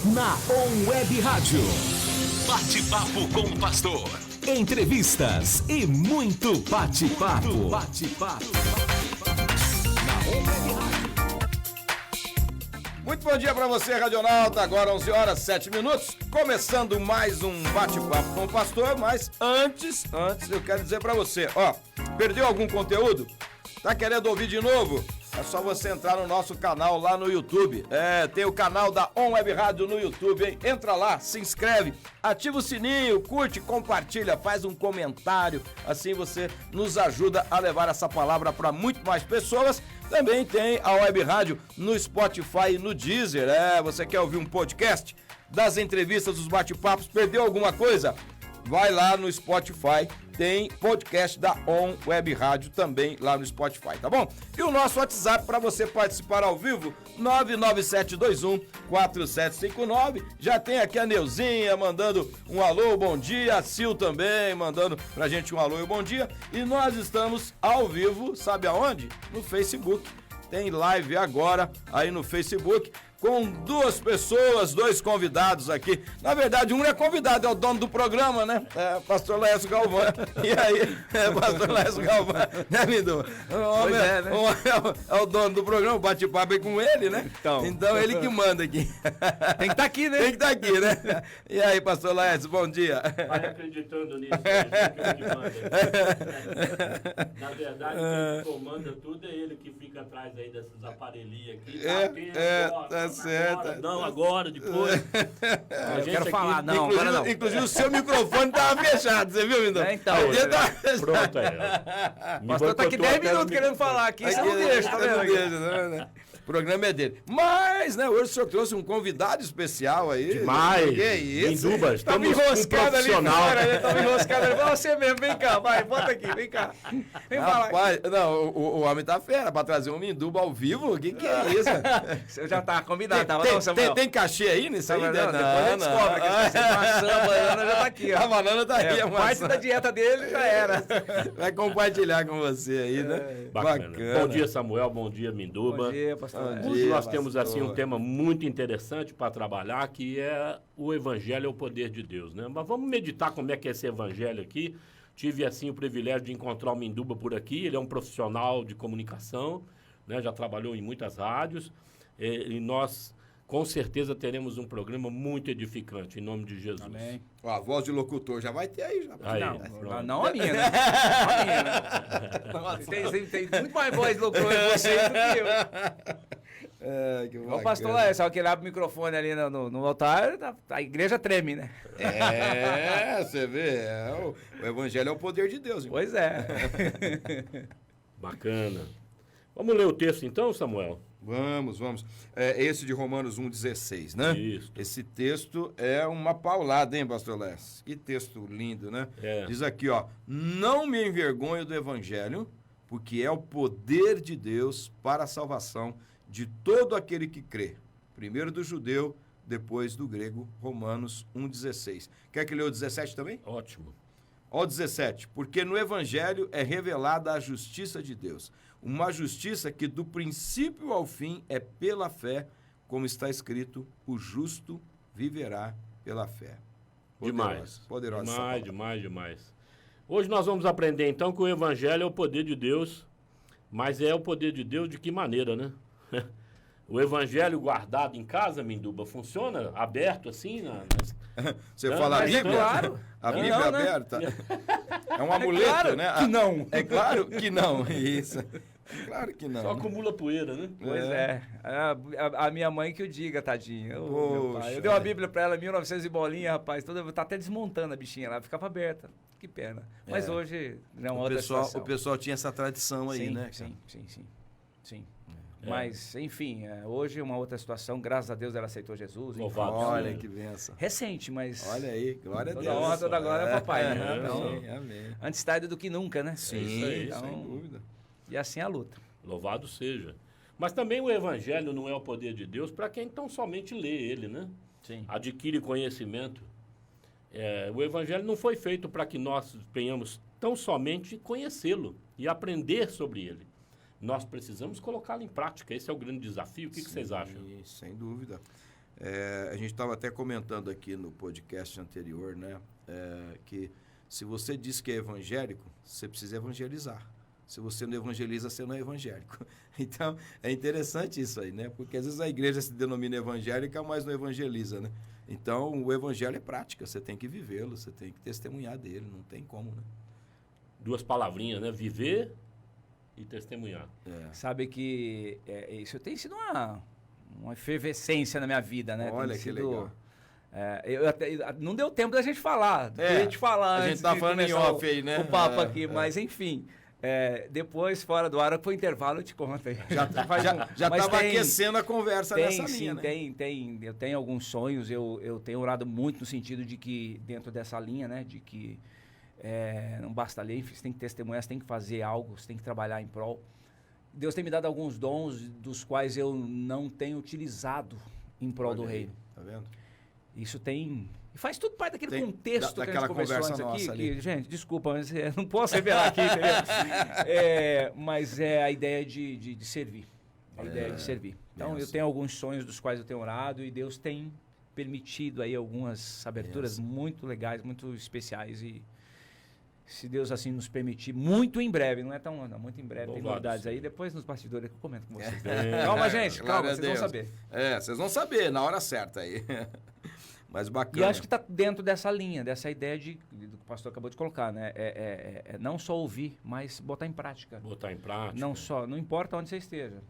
na On Web Rádio. Bate-papo com o pastor. Entrevistas e muito bate-papo. Na On Web Rádio. Muito bom dia para você, Radionauta. Agora 11 horas 7 minutos, começando mais um bate-papo com o pastor. Mas antes eu quero dizer para você, perdeu algum conteúdo? Tá querendo ouvir de novo? É só você entrar no nosso canal lá no YouTube. Tem o canal da On Web Rádio no YouTube, hein? Entra lá, se inscreve, ativa o sininho, curte, compartilha, faz um comentário. Assim você nos ajuda a levar essa palavra para muito mais pessoas. Também tem a Web Rádio no Spotify e no Deezer. Você quer ouvir um podcast das entrevistas, dos bate-papos? Perdeu alguma coisa? Vai lá no Spotify, tem podcast da On Web Rádio também lá no Spotify, tá bom? E o nosso WhatsApp para você participar ao vivo, 997214759. Já tem aqui a Neuzinha mandando um alô, bom dia, a Sil também mandando pra gente um alô e um bom dia. E nós estamos ao vivo, sabe aonde? No Facebook. Tem live agora aí no Facebook com duas pessoas, dois convidados aqui. Na verdade, um é convidado, é o dono do programa, né? Pastor Laércio Galvão. E aí, Pastor Laércio Galvão, né, Lindo? É o dono do programa, o bate-papo é com ele, né? Então ele que manda aqui. Tem que estar aqui, né? Tem que estar aqui, né? E aí, Pastor Laércio, bom dia. Vai acreditando nisso, que ele manda. Na verdade, quem comanda tudo é ele que fica atrás aí dessas aparelhinhas aqui. Tá certo. Não, agora, depois. Eu quero falar, não, agora não. Inclusive o seu microfone tava fechado, você viu, Lindão? Então. Pronto, O pastor tá aqui 10 minutos querendo falar aqui, você não deixa, tá vendo? O programa é dele. Mas, né, hoje o senhor trouxe um convidado especial aí. Demais. Que isso? Mindubas, Tava estamos com um enroscado ali profissional. fora, né? Tava enroscado ali. Você mesmo, vem cá, vai, bota aqui, vem cá. Vem falar. Rapaz, não, o homem tá fera pra trazer um Minduba ao vivo. O que é isso? Você já tá convidado, tava não, Samuel? Tem cachê aí nisso aí? Não, depois a gente descobre que tá sendo maçã, a banana já tá aqui, ó. A banana tá aí, a maçã. Parte da dieta dele já era. Vai compartilhar com você aí, né? Bacana. Bom dia, Samuel. Bom dia, Minduba. Bom dia, pastor. Bom Hoje dia, nós temos pastor. assim um tema muito interessante para trabalhar, que é o Evangelho é o poder de Deus, né? Mas vamos meditar como é que é esse Evangelho aqui. Tive assim o privilégio de encontrar o Minduba por aqui. Ele é um profissional de comunicação, né? Já trabalhou em muitas rádios e nós com certeza teremos um programa muito edificante em nome de Jesus. Amém. Ó, a voz de locutor já vai ter aí. Já. Aí, Não a minha, né? A minha, né? Tem muito mais voz de loucura em vocês do que eu. Que O pastor lá, só que ele abre o microfone ali no altar, a igreja treme, né? Você vê, o evangelho é o poder de Deus. Pois é. Bacana. Vamos ler o texto então, Samuel? Vamos. Esse de Romanos 1,16, né? Isso. Esse texto é uma paulada, hein, pastor Lécio? Que texto lindo, né? Diz aqui, ó, não me envergonho do evangelho, porque é o poder de Deus para a salvação de todo aquele que crê. Primeiro do judeu, depois do grego, Romanos 1,16. Quer que lê o 17 também? Ótimo. Ó 17, porque no evangelho é revelada a justiça de Deus, uma justiça que do princípio ao fim é pela fé, como está escrito, o justo viverá pela fé. Poderosa. Demais. Hoje nós vamos aprender então que o evangelho é o poder de Deus, mas é o poder de Deus de que maneira, né? O evangelho guardado em casa, Minduba, funciona aberto assim? Você fala a Bíblia? Claro. A Bíblia é aberta? É um amuleto, claro né? que não. É claro que não, isso. Claro que não. Só acumula poeira, né? Pois é. A minha mãe que eu diga, tadinha. Meu pai. Eu Poxa. dei uma Bíblia pra ela, 1900 e bolinha, rapaz. Tá até desmontando a bichinha lá, ficava aberta. Que pena. Mas hoje já é uma outra situação. O pessoal tinha essa tradição aí, sim, né? Sim. Mas, enfim, hoje é uma outra situação. Graças a Deus ela aceitou Jesus. Enfim, Louvado. Olha que benção. recente, mas... Olha aí, glória a Deus. Toda honra, toda glória é papai, né? Amém. Antes tarde do que nunca, né? Sim, Então, sem dúvida. E assim é a luta. Louvado seja. Mas também o evangelho não é o poder de Deus para quem tão somente lê ele, né? Sim. Adquire conhecimento. O evangelho não foi feito para que nós venhamos tão somente conhecê-lo e aprender sobre ele. Nós precisamos colocá-lo em prática. Esse é o grande desafio. O que vocês acham? Sem dúvida. A gente estava até comentando aqui no podcast anterior, né? Que se você diz que é evangélico, você precisa evangelizar. Se você não evangeliza, você não é evangélico. Então, é interessante isso aí, né? Porque às vezes a igreja se denomina evangélica, mas não evangeliza, né? Então, o evangelho é prática, você tem que vivê-lo, você tem que testemunhar dele, não tem como, né? 2 palavrinhas, né? Viver e testemunhar. Sabe que isso tem sido uma efervescência na minha vida, né? Olha tem que sido, legal. Não deu tempo da gente falar. É, A gente falar a gente antes tá de falando em começar off aí, né? O papo aqui, mas enfim. Depois, fora do ar, pro intervalo, eu te conto aí. Já Mas estava tem- aquecendo a conversa nessa linha, né? tem. Eu tenho alguns sonhos, eu tenho orado muito no sentido de que, dentro dessa linha, né? De que não basta ler, você tem que testemunhar, você tem que fazer algo, você tem que trabalhar em prol. Deus tem me dado alguns dons dos quais eu não tenho utilizado em prol do Olha aí, reino. tá vendo? Isso tem... E faz tudo parte daquele Tem- contexto que a gente daquela conversou conversa antes nossa aqui. ali. Que, gente, desculpa, mas não posso revelar aqui, entendeu? Mas é a ideia de servir. A ideia de servir. Então, eu Benção. tenho alguns sonhos dos quais eu tenho orado e Deus tem permitido aí algumas aberturas muito legais, muito especiais e se Deus assim nos permitir, muito em breve, não, muito em breve, tem Louvado novidades seja. aí, depois nos bastidores eu comento com vocês. É. Calma, gente, Glória calma, a vocês vão Deus. saber. Vocês vão saber na hora certa aí. Mas E bacana. acho que está dentro dessa linha, dessa ideia do que o pastor acabou de colocar, né? Não só ouvir, mas botar em prática. Botar em prática. Não importa onde você esteja.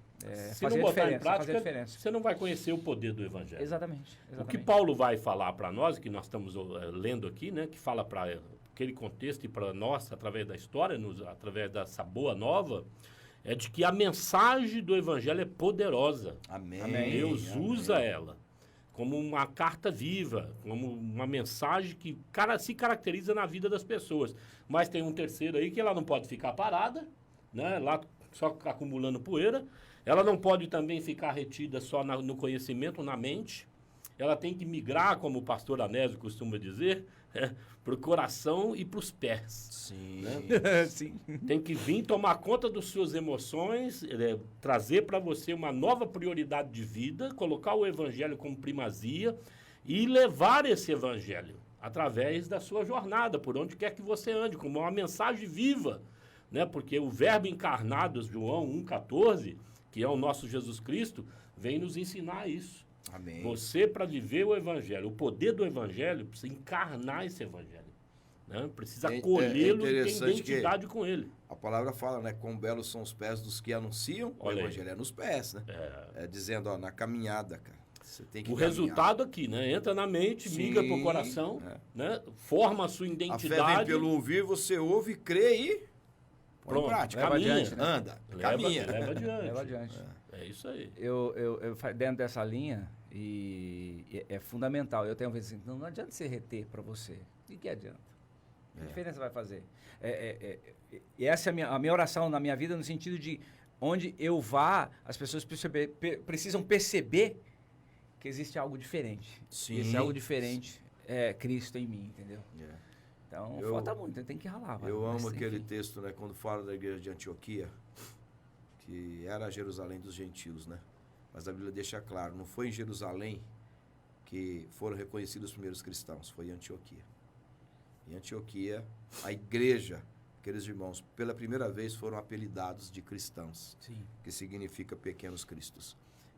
Se Fazer não botar em fazer a prática, diferença. você não vai conhecer o poder do evangelho. Exatamente. O que Paulo vai falar para nós, que nós estamos lendo aqui, né, que fala para aquele contexto e para nós, através da história, através dessa boa nova, é de que a mensagem do evangelho é poderosa. Amém. Amém. Deus usa ela como uma carta viva, como uma mensagem que se caracteriza na vida das pessoas. Mas tem um terceiro aí que ela não pode ficar parada, né, lá só acumulando poeira. Ela não pode também ficar retida só no conhecimento, na mente. Ela tem que migrar, como o pastor Anésio costuma dizer, para o coração e para os pés. Sim. Sim. Tem que vir tomar conta das suas emoções, trazer para você uma nova prioridade de vida, colocar o evangelho como primazia e levar esse evangelho através da sua jornada, por onde quer que você ande, como uma mensagem viva, né? Porque o verbo encarnado, João 1,14, que é o nosso Jesus Cristo, vem nos ensinar isso. Amém. Você, para viver o evangelho, o poder do evangelho, precisa encarnar esse evangelho. Né? Precisa acolhê-lo e ter interessante identidade com ele. A palavra fala, né? Quão belos são os pés dos que anunciam. Olha o aí. evangelho é nos pés, né? Dizendo, na caminhada, cara. Você tem que O caminhar. resultado aqui, né? Entra na mente, migra para o Sim, coração, né? Forma a sua A identidade. fé vem pelo ouvir, você ouve, crê e põe em Pronto, prática. leva caminha. adiante, né? Anda, Leva caminha. adiante. Leva adiante. É isso aí. Eu dentro dessa linha, e é fundamental. Eu tenho vezes assim, não adianta você reter para você. O que adianta? Que diferença vai fazer? E essa é a minha oração na minha vida, no sentido de onde eu vá, as pessoas precisam perceber que existe algo diferente. Sim. E esse algo diferente é Cristo em mim, entendeu? É. Então, Eu- falta muito, tem que ralar. Eu mas, amo aquele enfim. texto, né? Quando fala da igreja de Antioquia, que era a Jerusalém dos gentios, né? Mas a Bíblia deixa claro, não foi em Jerusalém que foram reconhecidos os primeiros cristãos, foi em Antioquia. Em Antioquia, a igreja, aqueles irmãos, pela primeira vez foram apelidados de cristãos, Sim. que significa pequenos cristos.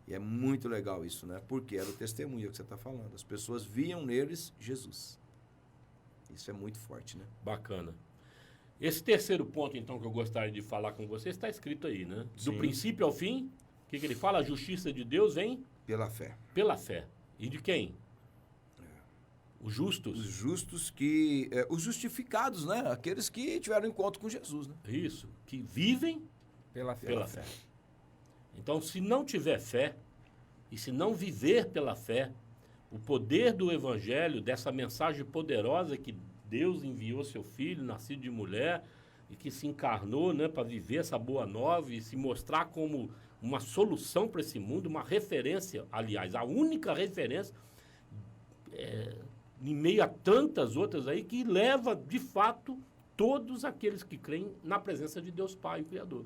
E é muito legal isso, né? Porque era o testemunho que você está falando. As pessoas viam neles Jesus. Isso é muito forte, né? Bacana. Esse terceiro ponto, então, que eu gostaria de falar com você, está escrito aí, né? Do Sim. princípio ao fim, o que ele fala? A justiça de Deus vem Pela fé. pela fé. E de quem? Os justos. Os justos os justificados, né? Aqueles que tiveram encontro com Jesus, né? Isso. Que vivem Pela fé. pela fé. Então, se não tiver fé, e se não viver pela fé, o poder do evangelho, dessa mensagem poderosa que Deus enviou seu filho, nascido de mulher, e que se encarnou, né, para viver essa boa nova e se mostrar como uma solução para esse mundo, uma referência, aliás, a única referência, em meio a tantas outras aí, que leva, de fato, todos aqueles que creem na presença de Deus Pai, o Criador.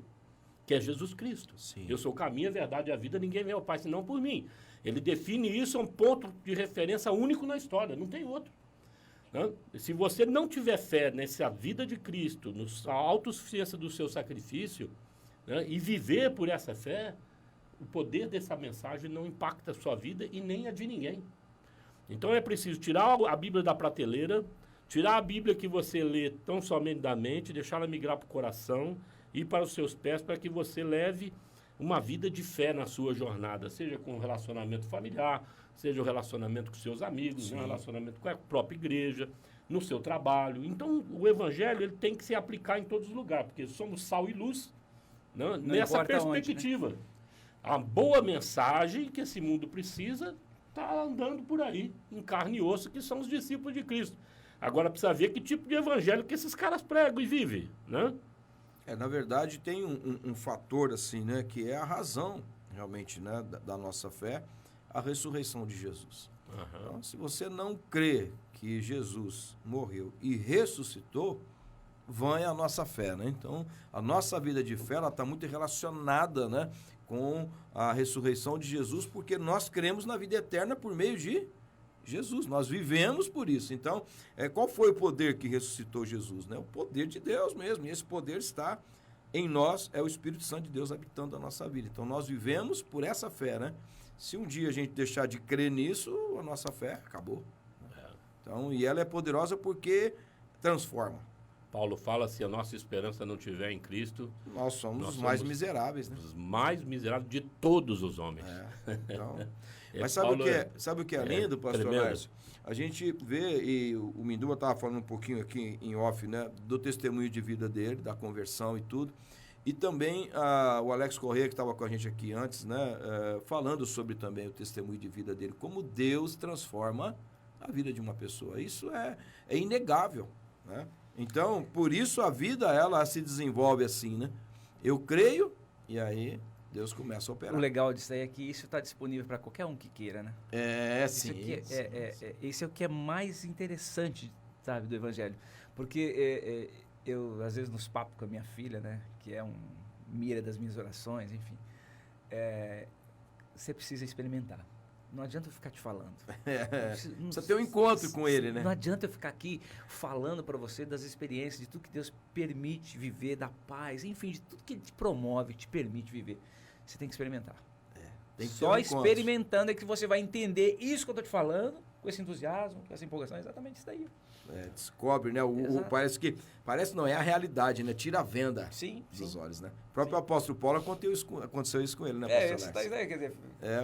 que é Jesus Cristo. Sim. Eu sou o caminho, a verdade e a vida, ninguém vem ao Pai senão por mim. Ele define isso, é um ponto de referência único na história, não tem outro. Né? Se você não tiver fé nessa vida de Cristo, na autossuficiência do seu sacrifício, né, e viver por essa fé, o poder dessa mensagem não impacta a sua vida e nem a de ninguém. Então é preciso tirar a Bíblia da prateleira, tirar a Bíblia que você lê tão somente da mente, deixá-la migrar para o coração, ir para os seus pés, para que você leve uma vida de fé na sua jornada, seja com o relacionamento familiar, seja o relacionamento com seus amigos, né, o relacionamento com a própria igreja, no seu trabalho. Então, o evangelho ele tem que se aplicar em todos os lugares, porque somos sal e luz, né, nessa perspectiva. Onde, né? A boa mensagem que esse mundo precisa está andando por aí, em carne e osso, que são os discípulos de Cristo. Agora, precisa ver que tipo de evangelho que esses caras pregam e vivem, né? Na verdade, tem um fator, assim, né, que é a razão, realmente, né, da nossa fé, a ressurreição de Jesus. Então, se você não crê que Jesus morreu e ressuscitou, vã é a nossa fé, né? Então, a nossa vida de fé, ela está muito relacionada, né, com a ressurreição de Jesus, porque nós cremos na vida eterna por meio de Jesus, nós vivemos por isso. Então, qual foi o poder que ressuscitou Jesus? Né? O poder de Deus mesmo, e esse poder está em nós, é o Espírito Santo de Deus habitando a nossa vida. Então, nós vivemos por essa fé, né? Se um dia a gente deixar de crer nisso, a nossa fé acabou. Então, e ela é poderosa porque transforma. Paulo fala, se a nossa esperança não tiver em Cristo... Nós somos os mais miseráveis, né? Os mais miseráveis de todos os homens. Então... Mas sabe o que é lindo, pastor Márcio? A gente vê, e o Minduba estava falando um pouquinho aqui em off, né, do testemunho de vida dele, da conversão e tudo, e também o Alex Corrêa, que estava com a gente aqui antes, né, falando sobre também o testemunho de vida dele, como Deus transforma a vida de uma pessoa. Isso é inegável, né? Então, por isso a vida, ela se desenvolve assim, né? Eu creio, e aí... Deus começa a operar. O legal disso aí é que isso está disponível para qualquer um que queira, né? Sim. Esse é o que é mais interessante, sabe, do Evangelho. Porque eu, às vezes, nos papos com a minha filha, né, que é mira das minhas orações, enfim, você precisa experimentar. Não adianta eu ficar te falando. Precisa ter um encontro com ele, né? Não adianta eu ficar aqui falando para você das experiências, de tudo que Deus permite viver, da paz, enfim, de tudo que Ele te promove, te permite viver. Você tem que experimentar. Tem que Só experimentando é que você vai entender isso que eu estou te falando, com esse entusiasmo, com essa empolgação, é exatamente isso daí. Descobre, né? Parece não, é a realidade, né? Tira a venda dos olhos, né? O próprio apóstolo Paulo aconteceu isso com ele, né, pastor Alex? Quer dizer,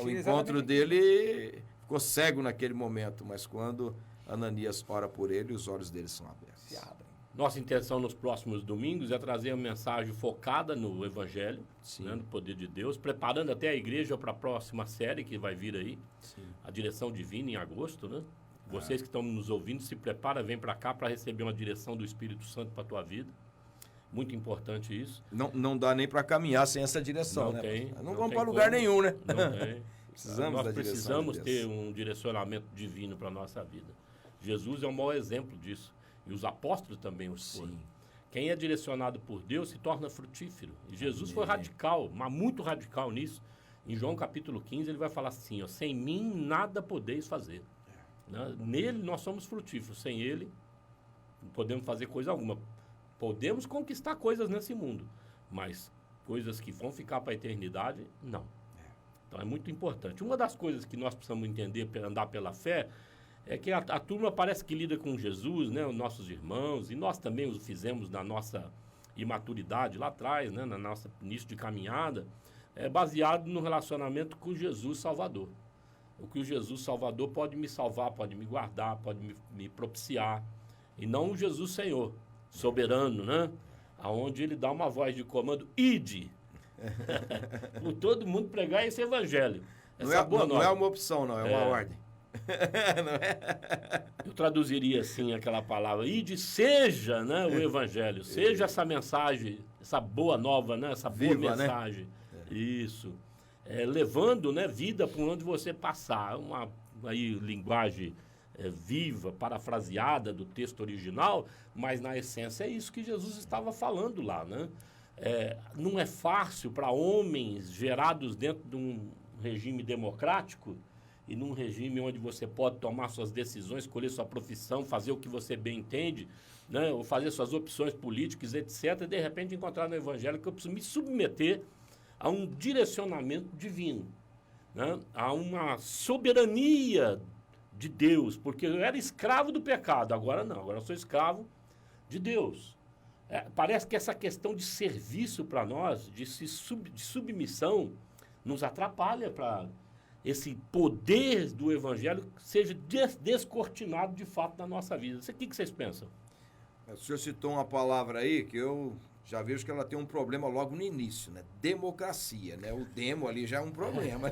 o encontro dele ficou cego naquele momento, mas quando Ananias ora por ele, os olhos dele são abertos. Se abrem. Nossa intenção nos próximos domingos é trazer uma mensagem focada no Evangelho, né, no poder de Deus, preparando até a igreja para a próxima série que vai vir aí, a Direção Divina em agosto, né? Vocês que estão nos ouvindo, se prepara, vem para cá para receber uma direção do Espírito Santo para a tua vida. Muito importante isso. Não dá nem para caminhar sem essa direção, né? Não vamos para lugar nenhum, né? Não tem. Nós precisamos ter um direcionamento divino para a nossa vida. Jesus é o maior exemplo disso. E os apóstolos também o foram. Quem é direcionado por Deus se torna frutífero. E Jesus foi radical, mas muito radical nisso. Em João capítulo 15 ele vai falar assim, sem mim nada podeis fazer. Nele nós somos frutíferos. Sem ele não podemos fazer coisa alguma. Podemos conquistar coisas nesse mundo, mas coisas que vão ficar para a eternidade, não. Então é muito importante. Uma das coisas que nós precisamos entender para andar pela fé é que a turma parece que lida com Jesus, né, os nossos irmãos, e nós também o fizemos na nossa imaturidade lá atrás, né, na nossa início de caminhada, baseado no relacionamento com Jesus Salvador. O que o Jesus Salvador pode me salvar, pode me guardar, pode me propiciar. E não o Jesus Senhor, soberano, né? Aonde ele dá uma voz de comando, ide! Por todo mundo pregar esse evangelho. Não é uma opção, não, é uma ordem. Não é? Eu traduziria assim aquela palavra, ide, seja, né, o evangelho, seja essa mensagem, essa boa nova, né, essa boa mensagem. Né? Isso. Levando, né, vida por onde você passar. Uma linguagem viva, parafraseada do texto original, mas na essência é isso que Jesus estava falando lá, né? não é fácil para homens gerados dentro de um regime democrático e num regime onde você pode tomar suas decisões, escolher sua profissão, fazer o que você bem entende, né, ou fazer suas opções políticas, etc., e de repente encontrar no Evangelho que eu preciso me submeter a um direcionamento divino, né, a uma soberania de Deus, porque eu era escravo do pecado, agora não, agora eu sou escravo de Deus. Parece que essa questão de serviço para nós, de submissão, nos atrapalha para esse poder do Evangelho seja descortinado de fato na nossa vida. O que vocês pensam? O senhor citou uma palavra aí que eu já vejo que ela tem um problema logo no início, né? Democracia, né? O demo ali já é um problema.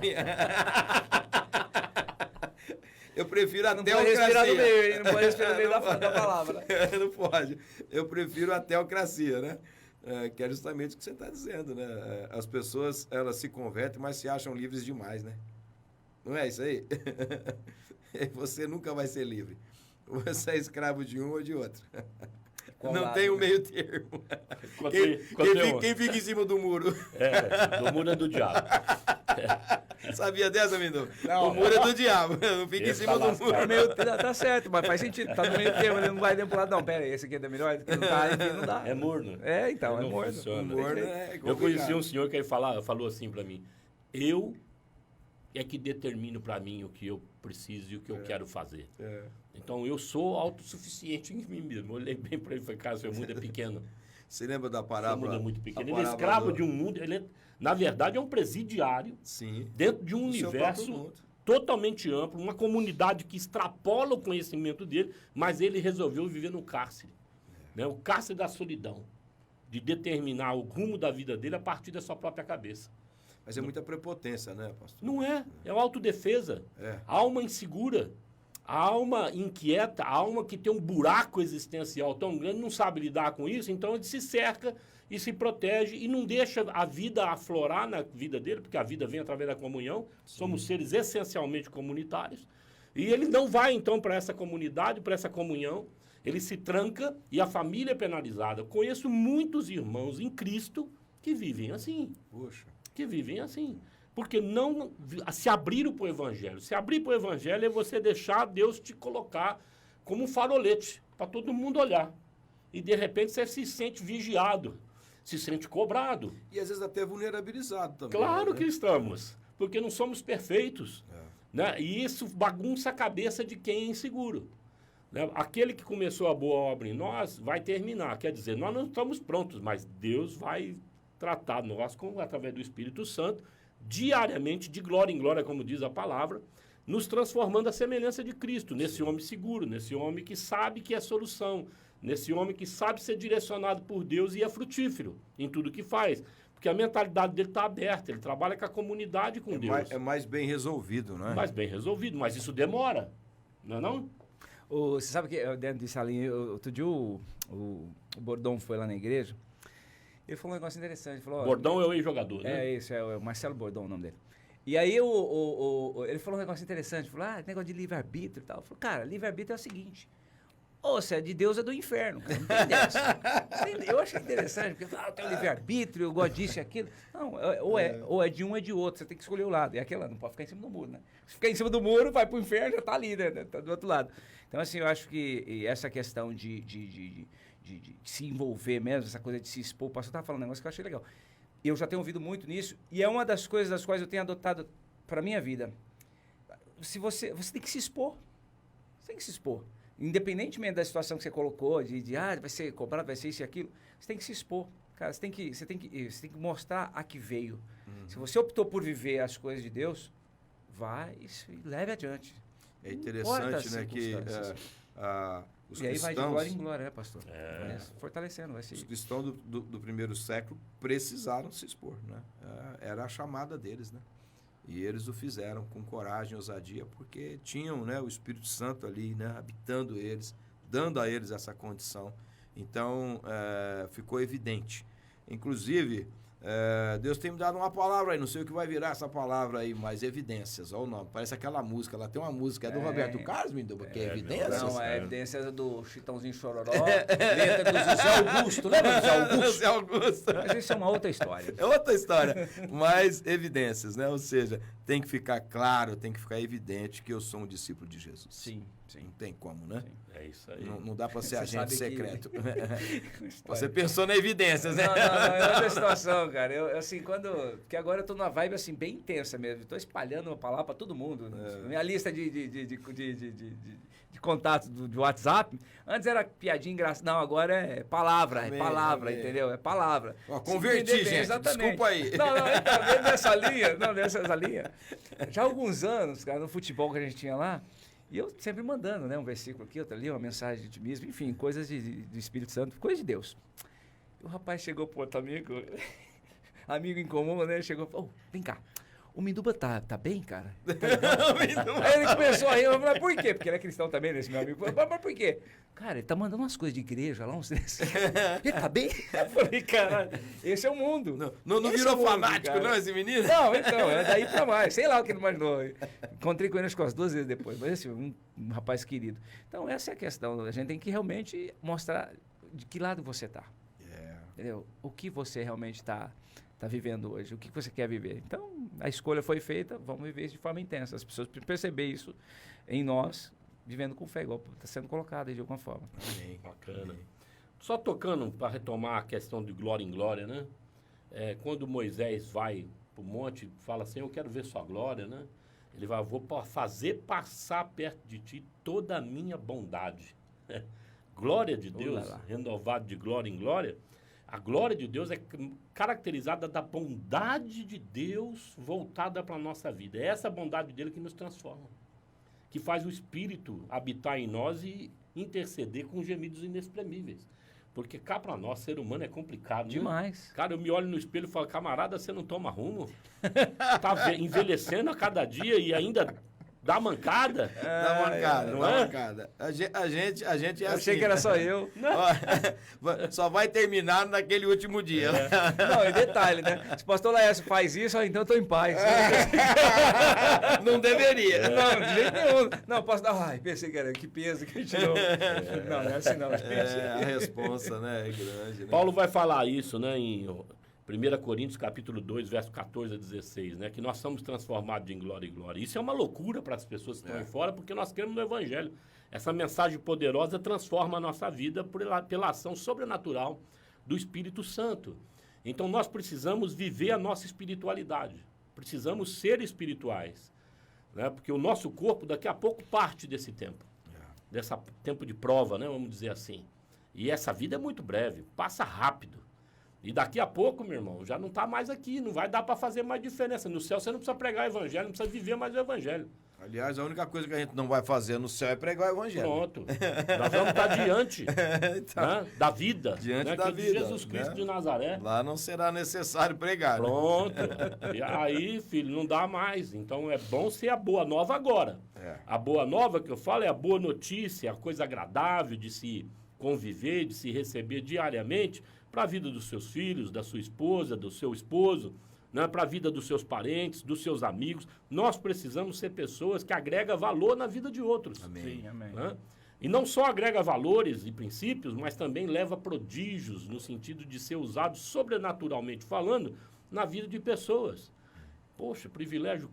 Eu prefiro a teocracia. Não pode respirar no meio da palavra. Não pode. Eu prefiro a teocracia, né? Que é justamente o que você está dizendo, né? As pessoas, elas se convertem, mas se acham livres demais, né? Não é isso aí? Você nunca vai ser livre. Você é escravo de um ou de outro. Não tem o meio termo. Quem fica em cima do muro? Do muro é do diabo. Sabia dessa, Mindu? O muro é do diabo. Não fica em cima do muro. Tá certo, mas faz sentido. Tá no meio termo, ele não vai dentro pro lado. Não, pera aí, esse aqui é melhor, esse aqui não tá, esse aqui não dá. É morno. Então, é morno. Eu conheci um senhor que ele falou assim para mim: eu é que determino para mim o que eu preciso e o que eu quero fazer. Então, eu sou autossuficiente em mim mesmo. Eu olhei bem para ele e falei: cara, seu mundo é pequeno. Você lembra da parábola? Seu mundo é muito pequeno. Ele é escravo de um mundo. Ele na verdade, é um presidiário. Sim. Dentro de um universo totalmente amplo, uma comunidade que extrapola o conhecimento dele, mas ele resolveu viver no cárcere. Né? O cárcere da solidão. De determinar o rumo da vida dele a partir da sua própria cabeça. Mas é muita prepotência, né, pastor? Não é. É uma autodefesa. A alma insegura, a alma inquieta, a alma que tem um buraco existencial tão grande, não sabe lidar com isso, então ele se cerca e se protege e não deixa a vida aflorar na vida dele, porque a vida vem através da comunhão. Sim. Somos seres essencialmente comunitários. E ele não vai, então, para essa comunidade, para essa comunhão. Ele se tranca e a família é penalizada. Eu conheço muitos irmãos em Cristo que vivem assim. Poxa. Que vivem assim. Porque não se abriram para o Evangelho. Se abrir para o Evangelho é você deixar Deus te colocar como um farolete para todo mundo olhar. E, de repente, você se sente vigiado, se sente cobrado. E, às vezes, até vulnerabilizado também. Claro, né? que estamos. Porque não somos perfeitos. Né? E isso bagunça a cabeça de quem é inseguro. Né? Aquele que começou a boa obra em nós vai terminar. Quer dizer, nós não estamos prontos, mas Deus vai tratar nós através do Espírito Santo, diariamente, de glória em glória, como diz a palavra, nos transformando à semelhança de Cristo, nesse homem seguro, nesse homem que sabe que é solução, nesse homem que sabe ser direcionado por Deus e é frutífero em tudo que faz. Porque a mentalidade dele está aberta, ele trabalha com a comunidade, com Deus. É mais bem resolvido, não é? Mais bem resolvido, mas isso demora, não é não? Você sabe que dentro dessa linha, outro dia o Bordão foi lá na igreja. Ele falou um negócio interessante. Ele falou, Bordão é o ex-jogador, né? É isso, é o Marcelo Bordão o nome dele. E aí ele falou um negócio interessante. Ele falou, negócio de livre-arbítrio e tal. Eu falei, cara, livre-arbítrio é o seguinte. Ou se é de Deus, é do inferno. Cara. Não tem dessa. Eu achei interessante, porque eu tenho livre-arbítrio, eu gosto disso e aquilo. Não, ou é de um ou é de outro. Você tem que escolher o lado. E aquela não pode ficar em cima do muro, né? Se ficar em cima do muro, vai pro inferno, já tá ali, né? Tá do outro lado. Então, assim, eu acho que essa questão de se envolver mesmo, essa coisa de se expor. O pastor estava falando um negócio que eu achei legal. Eu já tenho ouvido muito nisso, e é uma das coisas das quais eu tenho adotado para a minha vida. Você tem que se expor. Você tem que se expor. Independentemente da situação que você colocou, vai ser cobrado, vai ser isso e aquilo, você tem que se expor. Cara, você tem que mostrar a que veio. Se você optou por viver as coisas de Deus, vai e leve adiante. É interessante, né, que os e aí cristãos, vai de glória em glória, né, pastor? Fortalecendo, vai ser. Os cristãos do primeiro século precisaram se expor, né? Era a chamada deles, né? E eles o fizeram com coragem e ousadia, porque tinham, né, o Espírito Santo ali, né, habitando eles, dando a eles essa condição. Então, ficou evidente. Inclusive, Deus tem me dado uma palavra aí, não sei o que vai virar essa palavra aí, mas evidências, olha o nome, parece aquela música, lá tem uma música, é do Roberto Carlos, Minduba, que é Evidências? Não, é Evidências do Chitãozinho Chororó, letra do José Augusto, lembra do José Augusto? José Augusto. Mas isso é uma outra história. É outra história, mas evidências, né? Ou seja, tem que ficar claro, tem que ficar evidente que eu sou um discípulo de Jesus. Sim. Não tem como, né? Sim. É isso aí. Não dá para ser agente secreto. Que... Você pensou na evidências, né? Não, é outra situação, cara. Eu, assim, porque agora eu tô numa vibe, assim, bem intensa mesmo. Tô espalhando uma palavra para todo mundo. Minha lista de contatos do WhatsApp, antes era piadinha engraçada. Não, agora é palavra, entendeu? É palavra. Ó, converti, gente, exatamente. Desculpa aí. Não, então, dentro dessa linha, já há alguns anos, cara, no futebol que a gente tinha lá, e eu sempre mandando, né, um versículo aqui, outro ali, uma mensagem de otimismo, enfim, coisas do Espírito Santo, coisa de Deus. E o rapaz chegou pro outro amigo em comum, né, chegou e falou, vem cá, o Minduba tá bem, cara? Tá legal? Aí ele começou a rir, eu falei, por quê? Porque ele é cristão também, né, esse meu amigo. Mas por quê? Cara, ele tá mandando umas coisas de igreja lá, uns desses. Ele tá bem? Eu falei, cara, esse é o mundo. Não virou fanático, mundo, não, esse menino? Não, então, é daí pra mais. Sei lá o que ele imaginou. Encontrei com ele acho que umas 2 vezes depois, mas assim, um rapaz querido. Então, essa é a questão. A gente tem que realmente mostrar de que lado você tá. Entendeu? O que você realmente tá vivendo hoje, o que você quer viver. Então, a escolha foi feita, vamos viver isso de forma intensa. As pessoas perceber isso em nós, vivendo com fé, igual está sendo colocado aí de alguma forma. Amém. Bacana. Só tocando para retomar a questão de glória em glória, né? Quando Moisés vai para o monte, fala assim, eu quero ver sua glória, né? Ele vai, vou fazer passar perto de ti toda a minha bondade. Glória de Deus, renovado de glória em glória. A glória de Deus é caracterizada da bondade de Deus voltada para a nossa vida. É essa bondade dele que nos transforma, que faz o Espírito habitar em nós e interceder com gemidos inexprimíveis. Porque cá para nós, ser humano, é complicado, né? Demais. Cara, eu me olho no espelho e falo, camarada, você não toma rumo? Tá envelhecendo a cada dia e ainda... Dá mancada? Dá mancada, não dá é? mancada. A gente é assim. Eu achei que era só eu. Ó, só vai terminar naquele último dia. Não, e detalhe, né? Se o pastor Laércio faz isso, então eu tô em paz. Não deveria. Não, de jeito nenhum. Não, posso dar... Ai, pensei que era... Que peso que tirou. Não, não é assim não. A responsa, né, é grande. Né? Paulo vai falar isso, né, em 1 Coríntios, capítulo 2, verso 14 a 16, né? Que nós somos transformados em glória em glória. Isso é uma loucura para as pessoas que estão aí fora, porque nós cremos no Evangelho. Essa mensagem poderosa transforma a nossa vida pela ação sobrenatural do Espírito Santo. Então, nós precisamos viver a nossa espiritualidade. Precisamos ser espirituais. Né? Porque o nosso corpo, daqui a pouco, parte desse tempo. Desse tempo de prova, né? Vamos dizer assim. E essa vida é muito breve, passa rápido. E daqui a pouco, meu irmão, já não está mais aqui, não vai dar para fazer mais diferença. No céu você não precisa pregar o evangelho, não precisa viver mais o evangelho. Aliás, a única coisa que a gente não vai fazer no céu é pregar o evangelho. Pronto. Nós vamos estar diante então, né, da vida. Diante né, da de vida. Jesus Cristo, né? de Nazaré. Lá não será necessário pregar. Pronto. E aí, filho, não dá mais. Então é bom ser a boa nova agora. A boa nova que eu falo é a boa notícia, a coisa agradável de se conviver, de se receber diariamente para a vida dos seus filhos, da sua esposa, do seu esposo, né, para a vida dos seus parentes, dos seus amigos. Nós precisamos ser pessoas que agregam valor na vida de outros. Amém. Sim, amém. Né? E não só agrega valores e princípios, mas também leva prodígios no sentido de ser usado sobrenaturalmente falando na vida de pessoas. Poxa, privilégio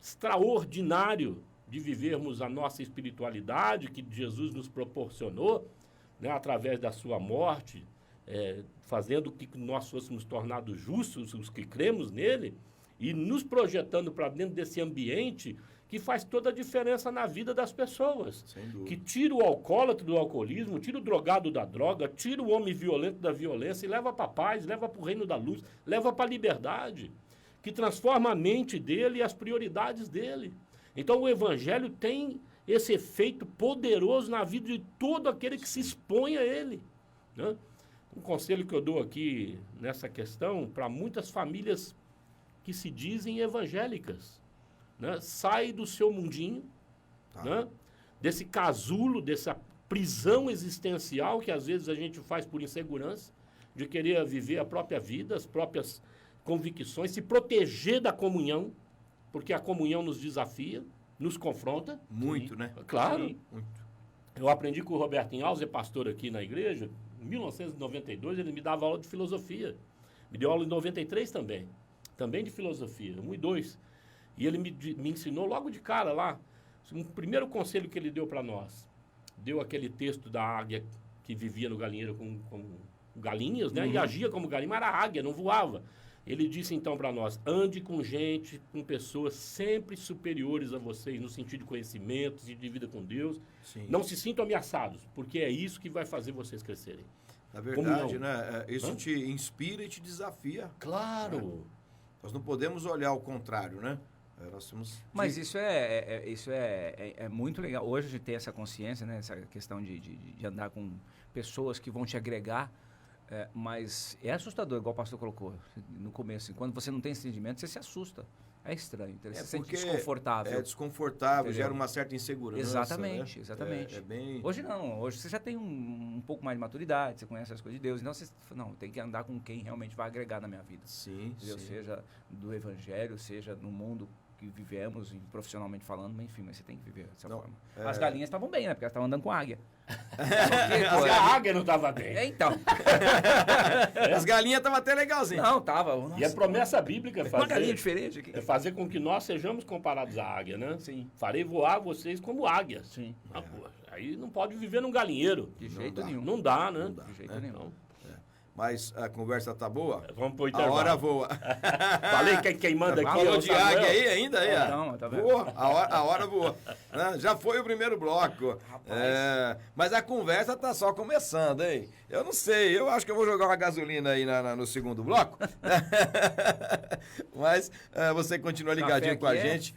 extraordinário de vivermos a nossa espiritualidade que Jesus nos proporcionou, né, através da sua morte, fazendo que nós fôssemos tornados justos, os que cremos nele, e nos projetando para dentro desse ambiente que faz toda a diferença na vida das pessoas. Sem dúvida. Que tira o alcoólatra do alcoolismo, tira o drogado da droga, tira o homem violento da violência e leva para a paz, leva para o reino da luz, leva para a liberdade. Que transforma a mente dele e as prioridades dele. Então o evangelho tem esse efeito poderoso na vida de todo aquele que se expõe a ele. Né? Um conselho que eu dou aqui nessa questão para muitas famílias que se dizem evangélicas. Né? Sai do seu mundinho, né? Desse casulo, dessa prisão existencial que às vezes a gente faz por insegurança, de querer viver a própria vida, as próprias convicções, se proteger da comunhão, porque a comunhão nos desafia, nos confronta. Muito, né? Claro. Sim, muito. Eu aprendi com o Roberto Alves, é pastor aqui na igreja. Em 1992, ele me dava aula de filosofia. Me deu aula em 93 também de filosofia, 1 e 2. E ele me ensinou logo de cara lá, um primeiro conselho que ele deu para nós. Deu aquele texto da águia que vivia no galinheiro com galinhas, né? E agia como galinha, mas era águia, não voava. Ele disse então para nós, ande com gente, com pessoas sempre superiores a vocês, no sentido de conhecimento, de vida com Deus. Sim. Não se sintam ameaçados, porque é isso que vai fazer vocês crescerem. Na verdade, Comunhão. né? Isso te inspira e te desafia. Claro. Nós não podemos olhar ao contrário, né? Nós temos Mas isso é muito legal. Hoje a gente tem essa consciência, né? Essa questão de andar com pessoas que vão te agregar. Mas é assustador, igual o pastor colocou no começo. Quando você não tem esse entendimento, você se assusta. É estranho. Então, você se sente desconfortável. É desconfortável, Entendeu? gera uma certa insegurança. Exatamente, né? exatamente. Bem... Hoje não, hoje você já tem um pouco mais de maturidade, você conhece as coisas de Deus. Então você não, tem que andar com quem realmente vai agregar na minha vida. Sim, Entendeu? sim. Seja do evangelho, seja no mundo que vivemos, profissionalmente falando, mas enfim, mas você tem que viver dessa forma. As galinhas estavam bem, né? Porque elas estavam andando com águia. Porque a águia não estava bem. Então. As galinhas estavam até legalzinhas. Não, tava. E a promessa bíblica Uma galinha diferente aqui. é fazer com que nós sejamos comparados à águia, né? Sim. Farei voar vocês como águias. Sim. Ah, pô, aí não pode viver num galinheiro. De jeito dá. nenhum. Não dá, né? De jeito nenhum. Então, Mas a conversa tá boa? vamos pro A intervalo. hora voa. Falei que quem manda aqui é Falou o de Samuel. águia aí ainda? Aí, ó. Não, tá vendo? Voa, a hora voa. Já foi o primeiro bloco. Mas a conversa tá só começando, hein? Eu não sei, eu acho que eu vou jogar uma gasolina aí no segundo bloco. Mas você continua ligadinho com a gente.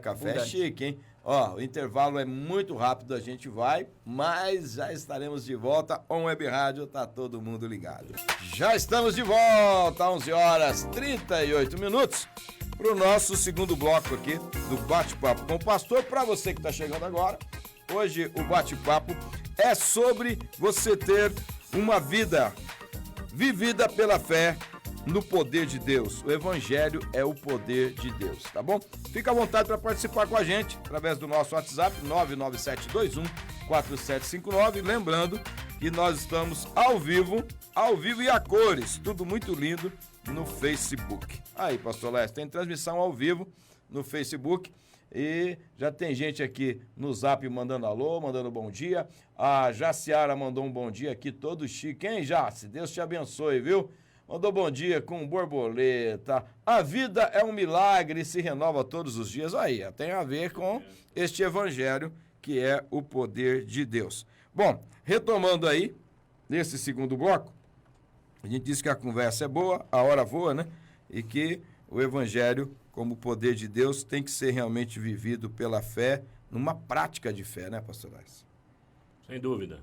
Café é chique, hein? Ó, o intervalo é muito rápido, a gente vai, mas já estaremos de volta. On Web Rádio, tá todo mundo ligado. Já estamos de volta, 11 horas 38 minutos, para o nosso segundo bloco aqui do Bate-Papo com o Pastor. Para você que está chegando agora, hoje o bate-papo é sobre você ter uma vida vivida pela fé no poder de Deus. O Evangelho é o poder de Deus, tá bom? Fica à vontade para participar com a gente através do nosso WhatsApp 997214759. Lembrando que nós estamos ao vivo e a cores, tudo muito lindo no Facebook. Aí, Pastor Lécio, tem transmissão ao vivo no Facebook e já tem gente aqui no Zap mandando alô, mandando bom dia. A Jaciara mandou um bom dia aqui, todo chique, hein, Jaci? Deus te abençoe, viu? Mandou bom dia com borboleta. A vida é um milagre e se renova todos os dias. Aí, tem a ver com este evangelho que é o poder de Deus. Bom, retomando aí, nesse segundo bloco, a gente disse que a conversa é boa, a hora voa, né? E que o evangelho, como poder de Deus, tem que ser realmente vivido pela fé, numa prática de fé, né, pastor Lais? Sem dúvida.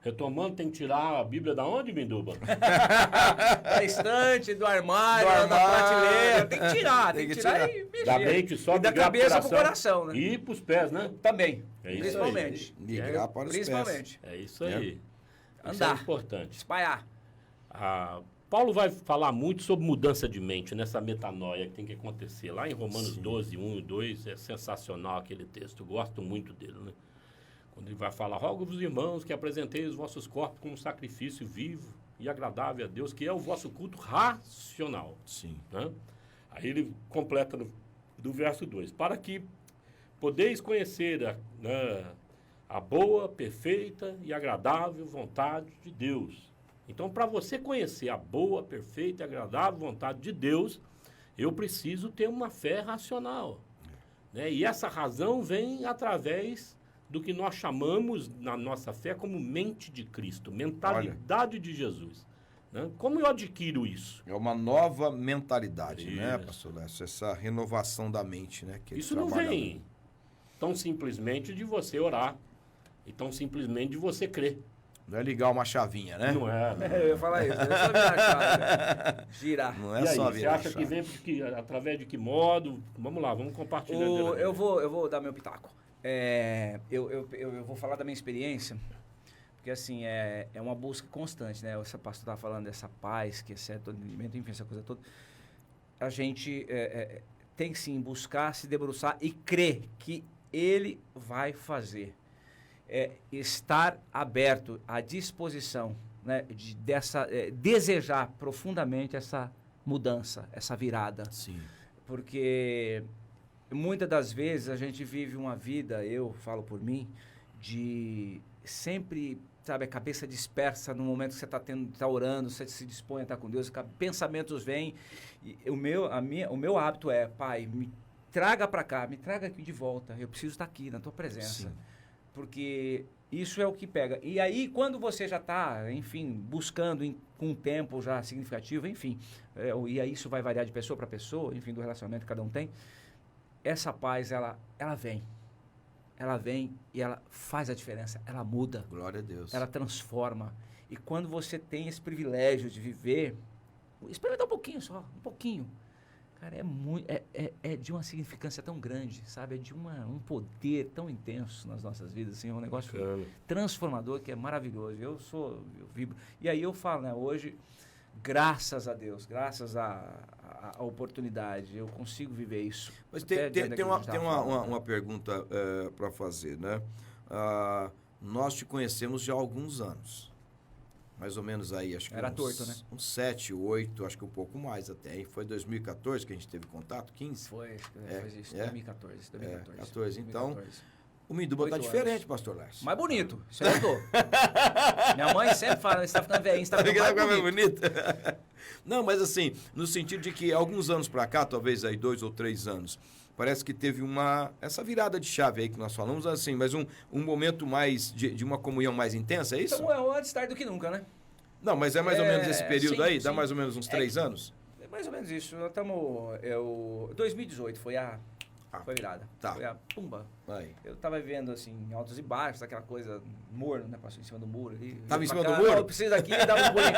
Retomando, tem que tirar a Bíblia da onde, Minduba? Da estante, do armário, da prateleira. Tem que tirar, e mexer. Da mente só, e da cabeça pro coração, né? E pros pés, né? Também. É isso principalmente. Migrar para os Principalmente. É isso aí. Isso Andar. é importante. Espalhar. Paulo vai falar muito sobre mudança de mente, nessa metanoia que tem que acontecer. Lá em Romanos 12, 1 e 2, é sensacional aquele texto. Eu gosto muito dele, né? Quando ele vai falar, rogo-vos, irmãos, que apresenteis os vossos corpos como sacrifício vivo e agradável a Deus, que é o vosso culto racional. Sim. Né? Aí ele completa do verso 2. Para que podeis conhecer a boa, perfeita e agradável vontade de Deus. Então, para você conhecer a boa, perfeita e agradável vontade de Deus, eu preciso ter uma fé racional. Né? E essa razão vem através do que nós chamamos na nossa fé como mente de Cristo, mentalidade de Jesus. Né? Como eu adquiro isso? É uma nova mentalidade, Isso. né, pastor Lécio? Essa renovação da mente, né? Que Isso não vem tão simplesmente de você orar e tão simplesmente de você crer. Não é ligar uma chavinha, né? Não é. Não. Eu ia falar isso. Eu só virar a chave, né? Girar. Não é E aí, só você virar acha a que chave. vem através de que modo? Vamos lá, vamos compartilhar. Eu vou dar meu pitaco. Eu vou falar da minha experiência, porque assim, é uma busca constante, né? Essa pastor estava falando dessa paz, que excede todo entendimento, enfim, essa coisa toda. a gente tem que sim buscar, se debruçar e crer que Ele vai fazer. Estar aberto, à disposição, né, desejar profundamente essa mudança, essa virada. Sim. Porque muitas das vezes a gente vive uma vida, eu falo por mim, de sempre, sabe, a cabeça dispersa no momento que você está orando, você se dispõe a estar com Deus, pensamentos vêm. E o meu hábito é, Pai, me traga para cá, me traga aqui de volta, eu preciso estar aqui na tua presença. Sim. Porque isso é o que pega. E aí, quando você já está, enfim, buscando com um tempo já significativo, enfim, e aí isso vai variar de pessoa para pessoa, enfim, do relacionamento que cada um tem, essa paz, ela vem. Ela vem e ela faz a diferença, ela muda. Glória a Deus. Ela transforma. E quando você tem esse privilégio de viver, experimentar um pouquinho só, um pouquinho. Cara, é de uma significância tão grande, sabe? É de um poder tão intenso nas nossas vidas, assim, é um negócio transformador que é maravilhoso. Eu vibro. E aí eu falo, né, hoje, graças a Deus, graças à oportunidade, eu consigo viver isso. Mas tem uma pergunta para fazer, né? Nós te conhecemos já há alguns anos. Mais ou menos aí, acho que era torto, né? Uns 7, 8, acho que um pouco mais até. E foi 2014 que a gente teve contato? 15? Foi isso, 2014. 14. Então, o Minduba tá diferente, pastor Lércio. Mais bonito, isso aí mudou. Minha mãe sempre fala, você tá ficando velhinho, você tá ficando mais bonito. Não, mas assim, no sentido de que alguns anos para cá, talvez aí 2 ou 3 anos, parece que teve essa virada de chave aí que nós falamos, assim, mas um momento mais de uma comunhão mais intensa, é isso? Então é antes tarde do que nunca, né? Não, mas é mais ou menos esse período aí? Dá mais ou menos uns 3 anos? É mais ou menos isso. Nós estamos... 2018 foi a virada. Tá. Foi a pumba. Aí. Eu tava vivendo, assim, altos e baixos, aquela coisa morno, né? Passou em cima do muro ali. Tava em cima do muro? Não, eu preciso daqui e dava um bolinho.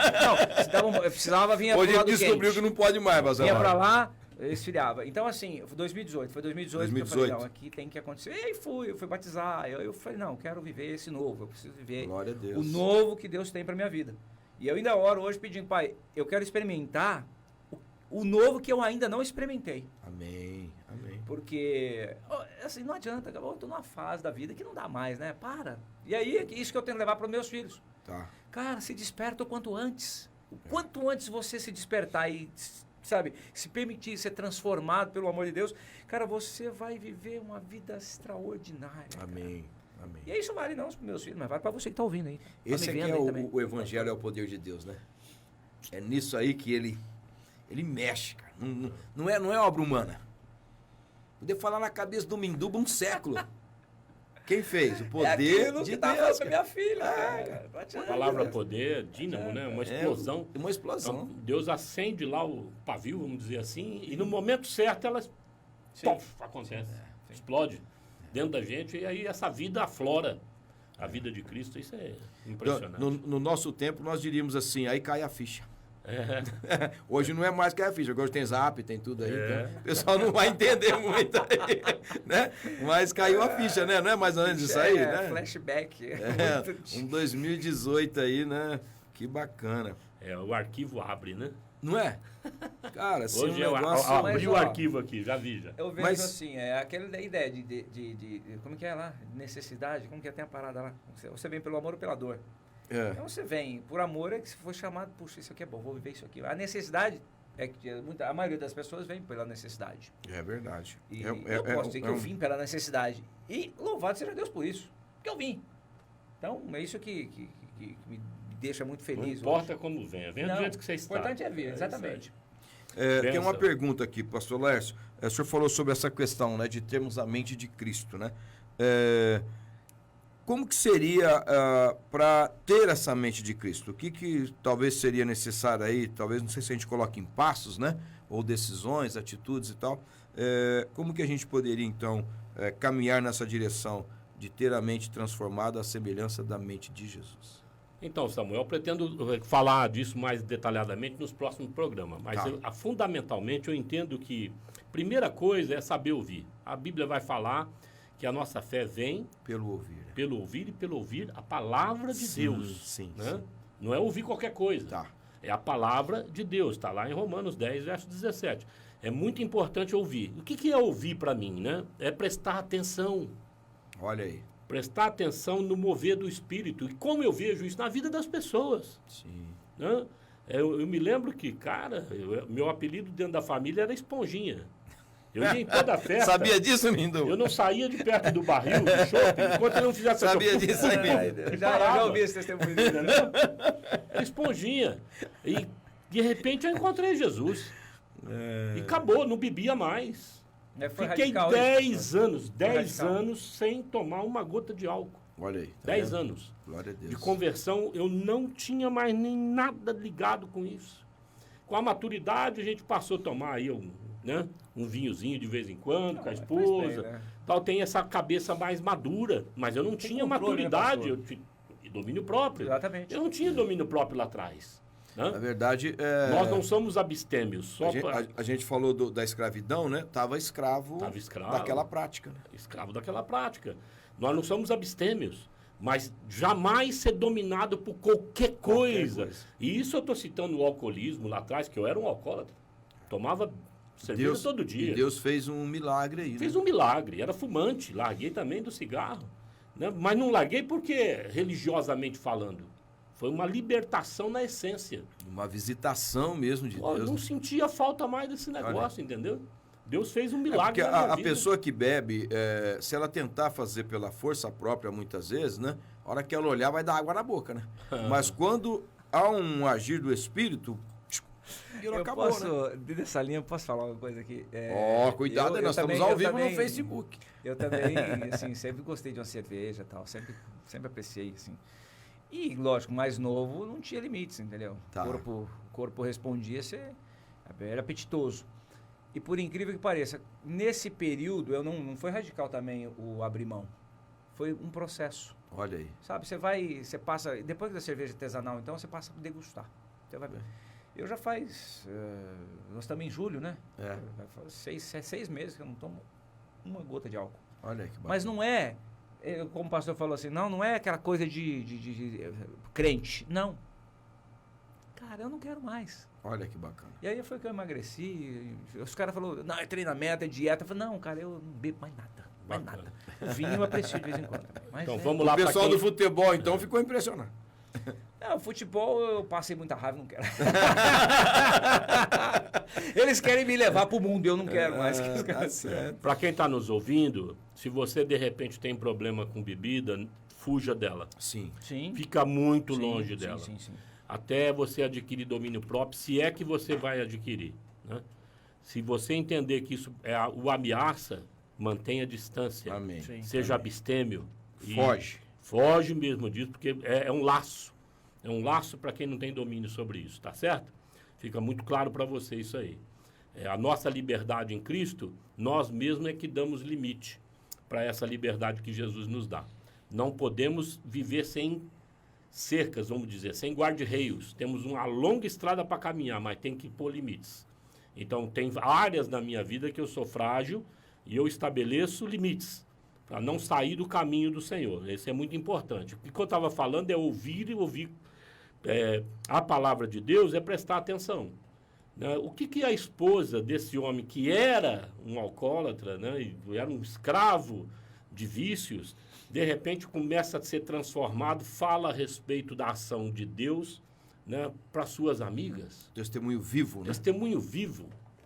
Não, eu precisava vir pro lado quente. Hoje descobriu que não pode mais, mas vinha pra lá, esfriava. Então, assim, foi 2018 que eu falei, não, aqui tem que acontecer. E aí eu fui batizar. Eu falei, não, quero viver esse novo. Eu preciso viver Glória a Deus. O novo que Deus tem pra minha vida. E eu ainda oro hoje pedindo, Pai, eu quero experimentar o novo que eu ainda não experimentei. Amém, amém. Porque, assim, não adianta, eu tô numa fase da vida que não dá mais, né? Para. E aí, isso que eu tenho que levar para os meus filhos. Tá. Cara, se desperta o quanto antes. O quanto antes você se despertar e, sabe, se permitir ser transformado pelo amor de Deus, cara, você vai viver uma vida extraordinária. Amém. Cara. Amém. E isso vale não para meus filhos, mas vale para você que está ouvindo aí. Esse aqui é o Evangelho é o poder de Deus, né? É nisso aí que ele mexe, cara. Não é obra humana. Poder falar na cabeça do Minduba um século. Quem fez? O poder de Deus. Tá minha filha. A palavra poder, dínamo, né? Uma explosão. Uma explosão. Então, Deus acende lá o pavio, vamos dizer assim, e no momento certo ela acontece. Explode dentro da gente e aí essa vida aflora. A vida de Cristo, isso é impressionante. No nosso tempo, nós diríamos assim, aí cai a ficha. Hoje não é mais que a ficha, hoje tem Zap, tem tudo aí. Então, o pessoal não vai entender muito aí, né? Mas caiu a ficha, né? Não é mais ou menos isso aí, né? Flashback. Um 2018 aí, né? Que bacana. O arquivo abre, né? Não é? Cara, assim, hoje abri o arquivo aqui, já vi já. Eu vejo assim, aquela ideia de como que é lá? Necessidade, como que tem a parada lá? Você vem pelo amor ou pela dor? Então você vem por amor, é que se for chamado, puxa, isso aqui é bom, vou viver isso aqui. A necessidade é que a maioria das pessoas vem pela necessidade. É verdade. E eu posso dizer que eu vim pela necessidade. E louvado seja Deus por isso, porque eu vim. Então é isso que me deixa muito feliz. Não importa como venha do jeito que você está. O importante é vir, exatamente. Tem uma pergunta aqui, pastor Lércio. O senhor falou sobre essa questão, né, de termos a mente de Cristo, né? Como que seria para ter essa mente de Cristo? O que talvez seria necessário aí? Talvez, não sei se a gente coloca em passos, né? Ou decisões, atitudes e tal. Como que a gente poderia, então, caminhar nessa direção de ter a mente transformada à semelhança da mente de Jesus? Então, Samuel, eu pretendo falar disso mais detalhadamente nos próximos programas. Mas, fundamentalmente, eu entendo que primeira coisa é saber ouvir. A Bíblia vai falar que a nossa fé vem pelo ouvir. Pelo ouvir e pelo ouvir a palavra de Deus. Sim, né? sim. Não é ouvir qualquer coisa. Tá. É a palavra de Deus, está lá em Romanos 10, verso 17. É muito importante ouvir. O que é ouvir para mim, né? É prestar atenção. Olha aí. Prestar atenção no mover do Espírito. E como eu vejo isso na vida das pessoas. Sim. Né? Eu me lembro que, cara, meu apelido dentro da família era Esponjinha. Eu ia em toda a festa. Sabia disso, Mindu? Eu não saía de perto do barril do shopping enquanto eu não fizesse Sabia disso aí. Já ouvi esse testemunho dele, né? Era Esponjinha. E, de repente, eu encontrei Jesus. E acabou, não bebia mais. Foi Fiquei radical 10 anos, 10 radical. anos sem tomar uma gota de álcool. Olha aí. 10 anos. Glória a Deus. De conversão, eu não tinha mais nem nada ligado com isso. Com a maturidade, a gente passou a tomar aí um vinhozinho de vez em quando, com a esposa. bem, né? Tal, tem essa cabeça mais madura, mas eu não tinha controle, né, maturidade, pastor? domínio próprio. Exatamente. Eu não tinha domínio próprio lá atrás. Né? Na verdade, Nós não somos abstêmios. a gente falou da escravidão, né? Tava escravo daquela prática. Né? Escravo daquela prática. Nós não somos abstêmios, mas jamais ser dominado por qualquer coisa. E isso eu estou citando o alcoolismo lá atrás, que eu era um alcoólatra. Tomava cerveja todo dia. E Deus fez um milagre aí, Fez né? um milagre. Era fumante. Larguei também do cigarro. Né? Mas não larguei porque, religiosamente falando, foi uma libertação na essência. Uma visitação mesmo de Eu Deus. não né? sentia falta mais desse negócio, entendeu? Deus fez um milagre Porque na minha a vida. pessoa que bebe, se ela tentar fazer pela força própria, muitas vezes, né? A hora que ela olhar, vai dar água na boca, né? Mas quando há um agir do Espírito, Eu acabou, posso, né? dessa linha, eu posso falar uma coisa aqui? Cuidado, nós estamos ao vivo no Facebook. Eu também, assim, sempre gostei de uma cerveja e tal, sempre apreciei, assim. E, lógico, mais novo, não tinha limites, entendeu? Tá. O corpo respondia, era apetitoso. E por incrível que pareça, nesse período, eu não foi radical também o abrir mão. Foi um processo. Olha aí. Sabe, você passa, depois da cerveja artesanal, então, você passa a degustar. Você vai ver. Eu já nós estamos em julho, né? Faz 6 meses que eu não tomo uma gota de álcool. Olha aí que bacana. Mas não como o pastor falou assim, não é aquela coisa de crente. Não. Cara, eu não quero mais. Olha que bacana. E aí foi que eu emagreci. Os caras falaram, não, é treinamento, é dieta. Eu falei, não, cara, eu não bebo mais nada. Mais nada. O vinho eu aprecio de vez em quando. Mas Então vamos lá O para pessoal do futebol, então, ficou impressionado. Não, futebol eu passei muita raiva, não quero. Eles querem me levar pro mundo, eu não quero mais. Para quem está nos ouvindo, se você de repente tem problema com bebida, fuja dela. Sim. Sim. Fica muito Sim, longe sim, dela. sim, sim. Até você adquirir domínio próprio, se é que você vai adquirir. Né? Se você entender que isso é o ameaça, mantenha a distância. Amém. Sim. Seja abstêmio. E Foge. Foge mesmo disso, porque é um laço. É um laço para quem não tem domínio sobre isso, tá certo? Fica muito claro para você isso aí. A nossa liberdade em Cristo, nós mesmos é que damos limite para essa liberdade que Jesus nos dá. Não podemos viver sem cercas, vamos dizer, sem guarda-reios. Temos uma longa estrada para caminhar, mas tem que pôr limites. Então, tem áreas na minha vida que eu sou frágil e eu estabeleço limites para não sair do caminho do Senhor. Isso é muito importante. O que eu estava falando é ouvir a palavra de Deus, é prestar atenção. Né? O que a esposa desse homem que era um alcoólatra, né, e era um escravo de vícios, de repente começa a ser transformado, fala a respeito da ação de Deus, né, para suas amigas. Testemunho vivo, né? Testemunho vivo.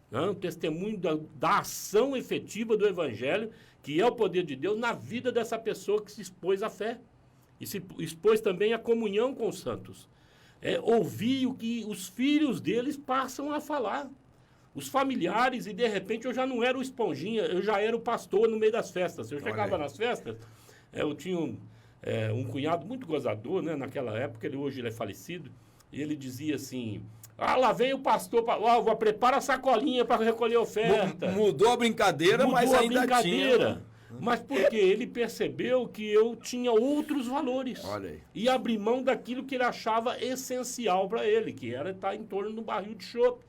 Né? Um testemunho da ação efetiva do Evangelho, que é o poder de Deus na vida dessa pessoa que se expôs à fé. E se expôs também à comunhão com os santos. Ouvir o que os filhos deles passam a falar. Os familiares, e de repente eu já não era o Esponjinha, eu já era o pastor no meio das festas. Eu chegava nas festas, eu tinha um cunhado muito gozador, né? Naquela época, hoje ele é falecido, e ele dizia assim: lá vem o pastor, prepara a sacolinha para recolher a oferta. Mudou a brincadeira, mas ainda tinha. Mas porque ele percebeu que eu tinha outros valores. Olha aí. E abri mão daquilo que ele achava essencial para ele, que era estar em torno do barril de chope.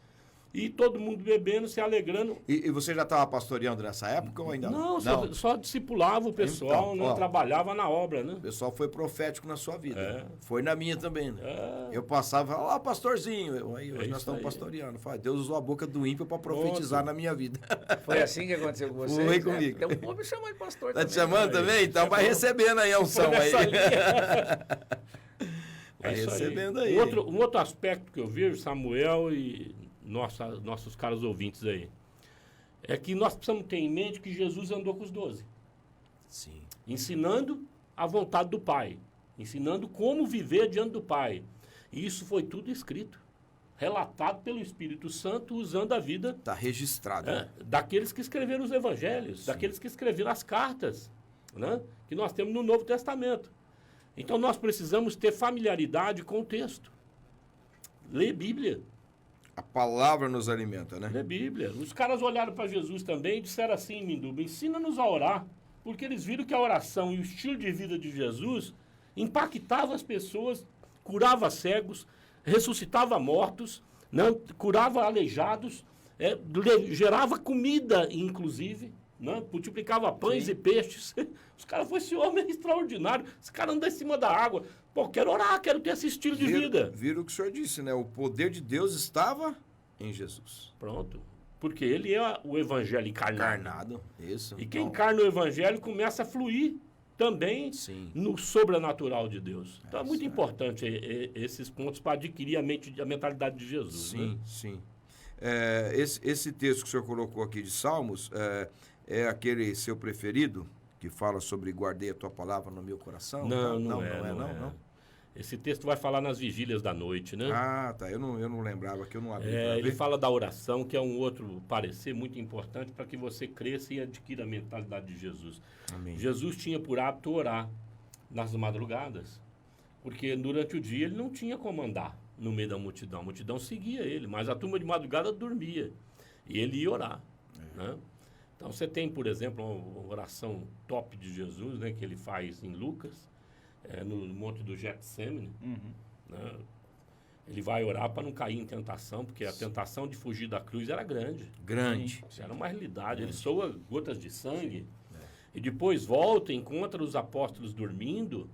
E todo mundo bebendo, se alegrando. E você já estava pastoreando nessa época ou ainda não? Não, só discipulava o pessoal, Então, ó, trabalhava na obra, né? O pessoal foi profético na sua vida. É. Foi na minha também, né? Eu passava, ó, pastorzinho. Aí hoje nós estamos pastoreando. Fala, Deus usou a boca do ímpio para profetizar na minha vida. Foi assim que aconteceu com você? Foi comigo. Então, vou me chamar de pastor Tá também. te chamando também? Então vai recebendo aí a unção aí. Vai recebendo aí. Um outro aspecto que eu vejo, Samuel e nossos caros ouvintes aí, é que nós precisamos ter em mente que Jesus andou com os 12. Sim. Ensinando a vontade do Pai. Ensinando como viver diante do Pai. E isso foi tudo escrito. Relatado pelo Espírito Santo, usando a vida... Está registrado. Daqueles que escreveram os evangelhos, sim, daqueles que escreveram as cartas, né, que nós temos no Novo Testamento. Então, nós precisamos ter familiaridade com o texto. Ler Bíblia. A palavra nos alimenta, né? Ler Bíblia. Os caras olharam para Jesus também e disseram assim, Minduba, ensina-nos a orar, porque eles viram que a oração e o estilo de vida de Jesus impactava as pessoas, curava cegos, ressuscitava mortos, né, curava aleijados, gerava comida, inclusive, né, multiplicava pães, sim, e peixes. Os caras foram esse homem extraordinário. Esse cara anda em cima da água. Pô, quero orar, quero ter esse estilo de vida. Viram o que o senhor disse, né? O poder de Deus estava em Jesus. Pronto. Porque ele é o evangelho encarnado. Isso. E quem encarna o evangelho começa a fluir também, sim, no sobrenatural de Deus. Então é muito importante esses pontos para adquirir a mentalidade de Jesus. Sim, né? Sim. Esse texto que o senhor colocou aqui de Salmos é aquele seu preferido, que fala sobre guardei a tua palavra no meu coração? Não é. Esse texto vai falar nas vigílias da noite, né? Ah, tá. Eu não lembrava, que eu não abri. Ele fala da oração, que é um outro parecer muito importante para que você cresça e adquira a mentalidade de Jesus. Amém. Jesus tinha por hábito orar nas madrugadas, porque durante o dia ele não tinha como andar no meio da multidão. A multidão seguia ele, mas a turma de madrugada dormia e ele ia orar, né? Então, você tem, por exemplo, uma oração top de Jesus, né, que ele faz em Lucas, no Monte do Getsemane. Né? Ele vai orar para não cair em tentação, porque a tentação de fugir da cruz era grande. Grande. Isso era uma realidade. Ele soa gotas de sangue. E depois volta, encontra os apóstolos dormindo,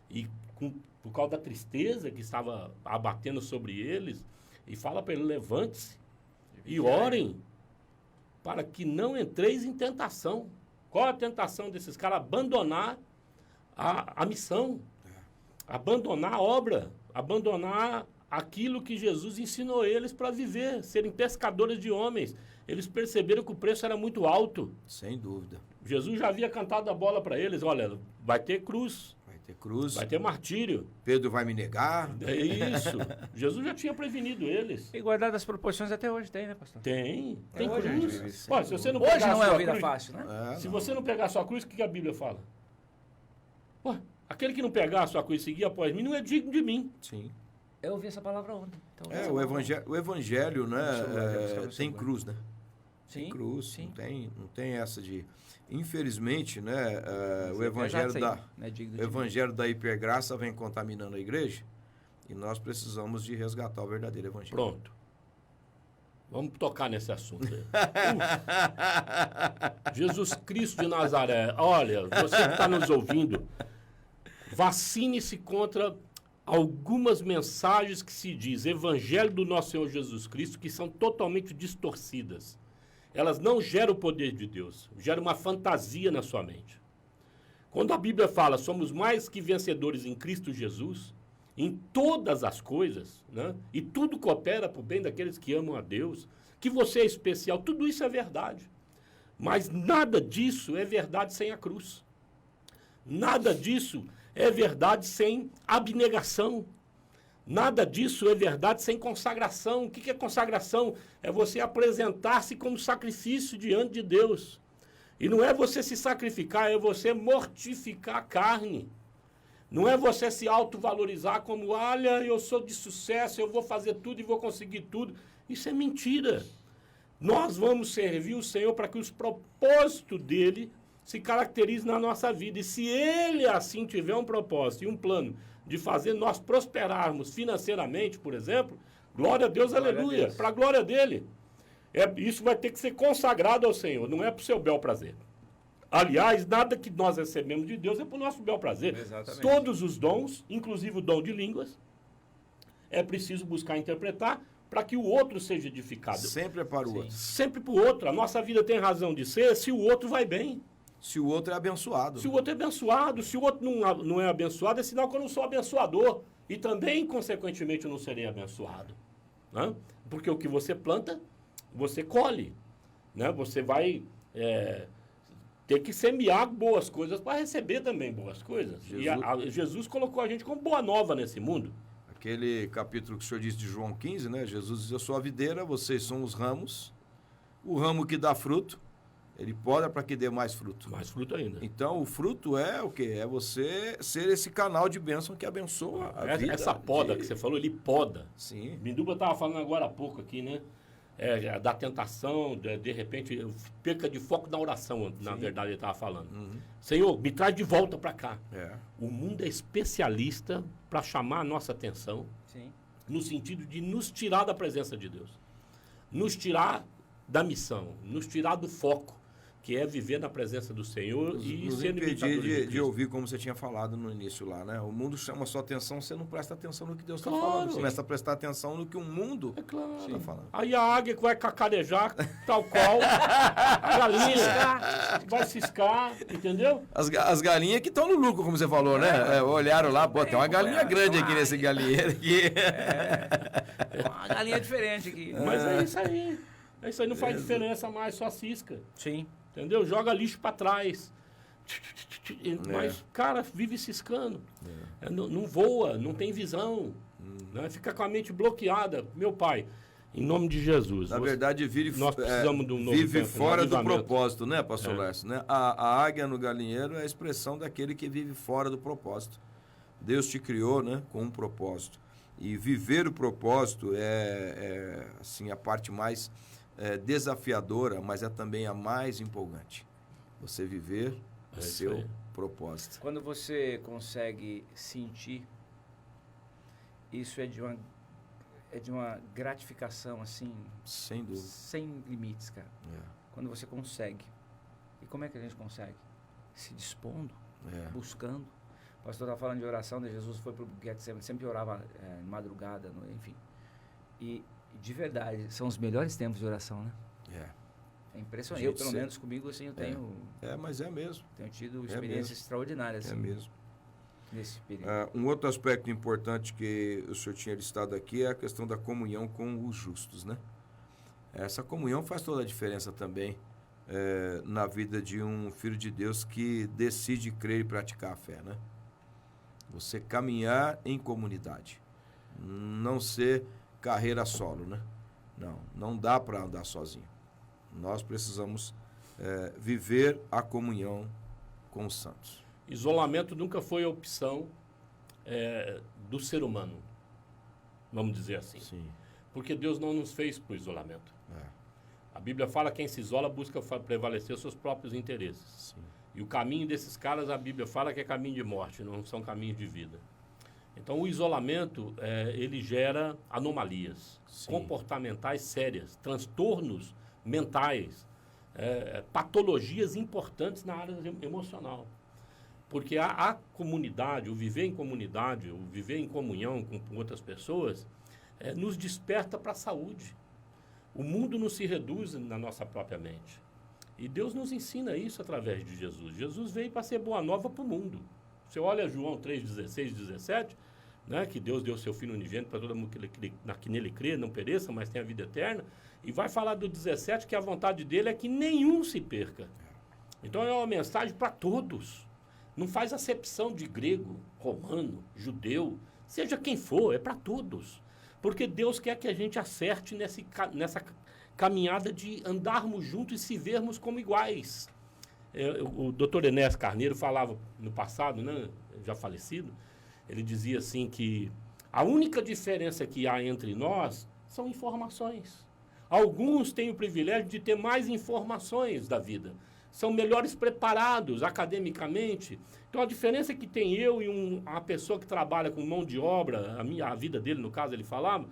e por causa da tristeza que estava abatendo sobre eles, e fala para ele, levante-se e orem, para que não entreis em tentação. Qual é a tentação desses caras? Abandonar a missão, abandonar a obra, abandonar aquilo que Jesus ensinou eles para viver, serem pescadores de homens. Eles perceberam que o preço era muito alto. Sem dúvida. Jesus já havia cantado a bola para eles, olha, vai ter cruz. Vai ter martírio. Pedro vai me negar. É isso. Jesus já tinha prevenido eles. E guardado as proporções até hoje tem, né, pastor? Tem hoje, cruz. Olha, se você não hoje pegar não é uma sua vida cruz, fácil, né? Se você não pegar a sua cruz, o que a Bíblia fala? Ué, aquele que não pegar a sua cruz e seguir após mim não é digno de mim. Sim. Eu ouvi essa palavra ontem. Então, o evangelho, né, tem cruz, né? Sim, tem cruz, sim. Não tem essa de... Infelizmente, né, o evangelho da hipergraça vem contaminando a igreja e nós precisamos de resgatar o verdadeiro evangelho. Pronto. Vamos tocar nesse assunto aí. Jesus Cristo de Nazaré. Olha, você que está nos ouvindo, vacine-se contra algumas mensagens que se diz Evangelho do nosso Senhor Jesus Cristo, que são totalmente distorcidas. Elas não geram o poder de Deus, geram uma fantasia na sua mente. Quando a Bíblia fala, somos mais que vencedores em Cristo Jesus, em todas as coisas, né? E tudo coopera para o bem daqueles que amam a Deus, que você é especial, tudo isso é verdade. Mas nada disso é verdade sem a cruz. Nada disso é verdade sem abnegação. Nada disso é verdade sem consagração. O que é consagração? É você apresentar-se como sacrifício diante de Deus. E não é você se sacrificar, é você mortificar a carne. Não é você se autovalorizar como, olha, eu sou de sucesso, eu vou fazer tudo e vou conseguir tudo. Isso é mentira. Nós vamos servir o Senhor para que os propósitos dele se caracterizem na nossa vida. E se ele assim tiver um propósito e um plano de fazer nós prosperarmos financeiramente, por exemplo, glória a Deus, aleluia, para a glória dele. Isso vai ter que ser consagrado ao Senhor, não é para o seu bel prazer. Aliás, nada que nós recebemos de Deus é para o nosso bel prazer. Exatamente. Todos os dons, inclusive o dom de línguas, é preciso buscar interpretar para que o outro seja edificado. Sempre é para o outro. Sempre para o outro. A nossa vida tem razão de ser se o outro vai bem. Se o outro é abençoado. Se o outro é abençoado, se o outro não é abençoado, é sinal que eu não sou abençoador. E também, consequentemente, eu não serei abençoado. Né? Porque o que você planta, você colhe. Né? Você vai ter que semear boas coisas para receber também boas coisas. Jesus colocou a gente como boa nova nesse mundo. Aquele capítulo que o senhor disse de João 15, né? Jesus diz, eu sou a videira, vocês são os ramos. O ramo que dá fruto, ele poda para que dê mais fruto. Mais fruto ainda. Então, o fruto é o quê? É você ser esse canal de bênção que abençoa a vida. Essa poda que você falou, ele poda. Sim. Minduba estava falando agora há pouco aqui, né? Da tentação, de repente, perca de foco na oração, na verdade, ele estava falando. Senhor, me traz de volta para cá. O mundo é especialista para chamar a nossa atenção, no sentido de nos tirar da presença de Deus, nos tirar da missão, nos tirar do foco, que é viver na presença do Senhor e ser impedir de ouvir, como você tinha falado no início lá, né? O mundo chama a sua atenção, você não presta atenção no que Deus está falando. Você começa a prestar atenção no que o mundo está falando. Aí a águia que vai cacarejar, tal qual, a galinha vai ciscar, entendeu? As galinhas que estão no lucro, como você falou, né? Olharam lá, pô, tem uma galinha grande aqui nesse galinheiro aqui. Uma galinha diferente aqui. Mas é isso aí. Isso aí não faz diferença mais, só cisca. Sim. Entendeu? Joga lixo para trás. Mas, cara, vive ciscando. Não voa, não tem visão. Né? Fica com a mente bloqueada. Meu pai, em nome de Jesus. Na verdade, nós precisamos de um novo vive tempo, fora do avivamento. propósito, né, pastor Lércio? Né? A águia no galinheiro é a expressão daquele que vive fora do propósito. Deus te criou, né, com um propósito. E viver o propósito é assim, a parte mais desafiadora, mas é também a mais empolgante. Você viver o seu propósito. Quando você consegue sentir, isso é de uma gratificação, assim... Sem dúvida. Sem limites, cara. Quando você consegue. E como é que a gente consegue? Se dispondo, buscando. O pastor estava falando de oração, né? Jesus foi para o Getsemane, sempre orava madrugada, enfim. E de verdade, são os melhores tempos de oração, né? É impressionante. Eu, pelo menos comigo, assim, eu tenho... mas é mesmo. Tenho tido experiências extraordinárias, assim. É mesmo. Nesse período. Um outro aspecto importante que o senhor tinha listado aqui é a questão da comunhão com os justos, né? Essa comunhão faz toda a diferença também na vida de um filho de Deus que decide crer e praticar a fé, né? Você caminhar em comunidade. Não ser carreira solo, né? Não dá para andar sozinho. Nós precisamos viver a comunhão com os santos. Isolamento nunca foi a opção do ser humano, vamos dizer assim. Sim. Porque Deus não nos fez para o isolamento. A Bíblia fala que quem se isola busca prevalecer os seus próprios interesses. Sim. E o caminho desses caras, a Bíblia fala que é caminho de morte, não são caminhos de vida. Então, o isolamento, ele gera anomalias comportamentais sérias, transtornos mentais, patologias importantes na área emocional. Porque a comunidade, o viver em comunidade, o viver em comunhão com outras pessoas, nos desperta para a saúde. O mundo não se reduz na nossa própria mente. E Deus nos ensina isso através de Jesus. Jesus veio para ser boa nova para o mundo. Você olha João 3,16, 17, né, que Deus deu seu Filho unigênito para todo mundo que nele crê, não pereça, mas tenha a vida eterna. E vai falar do 17 que a vontade dele é que nenhum se perca. Então é uma mensagem para todos. Não faz acepção de grego, romano, judeu, seja quem for, é para todos. Porque Deus quer que a gente acerte nessa caminhada de andarmos juntos e se vermos como iguais. O Dr. Enéas Carneiro falava no passado, né, já falecido, ele dizia assim que a única diferença que há entre nós são informações. Alguns têm o privilégio de ter mais informações da vida, são melhores preparados academicamente. Então a diferença que tem eu e uma pessoa que trabalha com mão de obra, a vida dele no caso ele falava,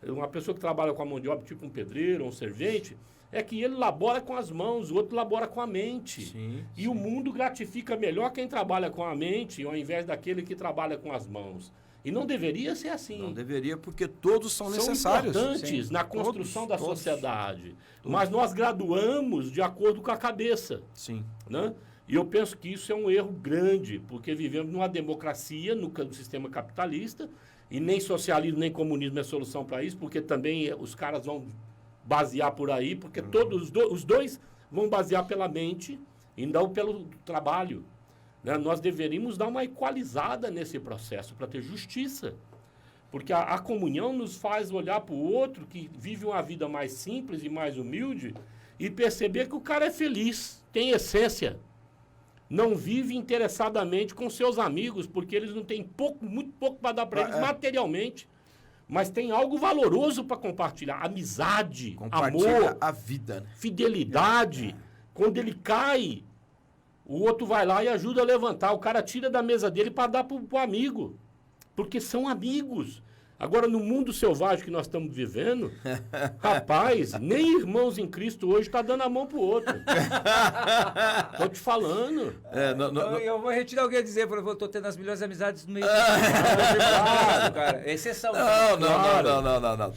uma pessoa que trabalha com a mão de obra, tipo um pedreiro, um servente, é que ele labora com as mãos, o outro labora com a mente. E o mundo gratifica melhor quem trabalha com a mente, ao invés daquele que trabalha com as mãos. E não deveria ser assim. Não deveria, porque todos são necessários. São importantes na construção da sociedade. Mas nós graduamos de acordo com a cabeça. Sim. Né? E eu penso que isso é um erro grande, porque vivemos numa democracia, no sistema capitalista, e nem socialismo nem comunismo é solução para isso, porque também os caras vão basear por aí, porque todos os dois vão basear pela mente e não pelo trabalho. Né? Nós deveríamos dar uma equalizada nesse processo para ter justiça. Porque a comunhão nos faz olhar para o outro que vive uma vida mais simples e mais humilde e perceber que o cara é feliz, tem essência. Não vive interessadamente com seus amigos, porque eles não têm muito pouco para dar para eles materialmente. Mas tem algo valoroso para compartilhar. Amizade, amor, a vida, né? Fidelidade. Quando ele cai, o outro vai lá e ajuda a levantar. O cara tira da mesa dele para dar para o amigo. Porque são amigos. Agora, no mundo selvagem que nós estamos vivendo, rapaz, nem irmãos em Cristo hoje está dando a mão pro outro. Tô te falando. Eu vou retirar o que eu ia dizer, porque eu tô tendo as melhores amizades no meio. Claro, cara. Exceção. Não.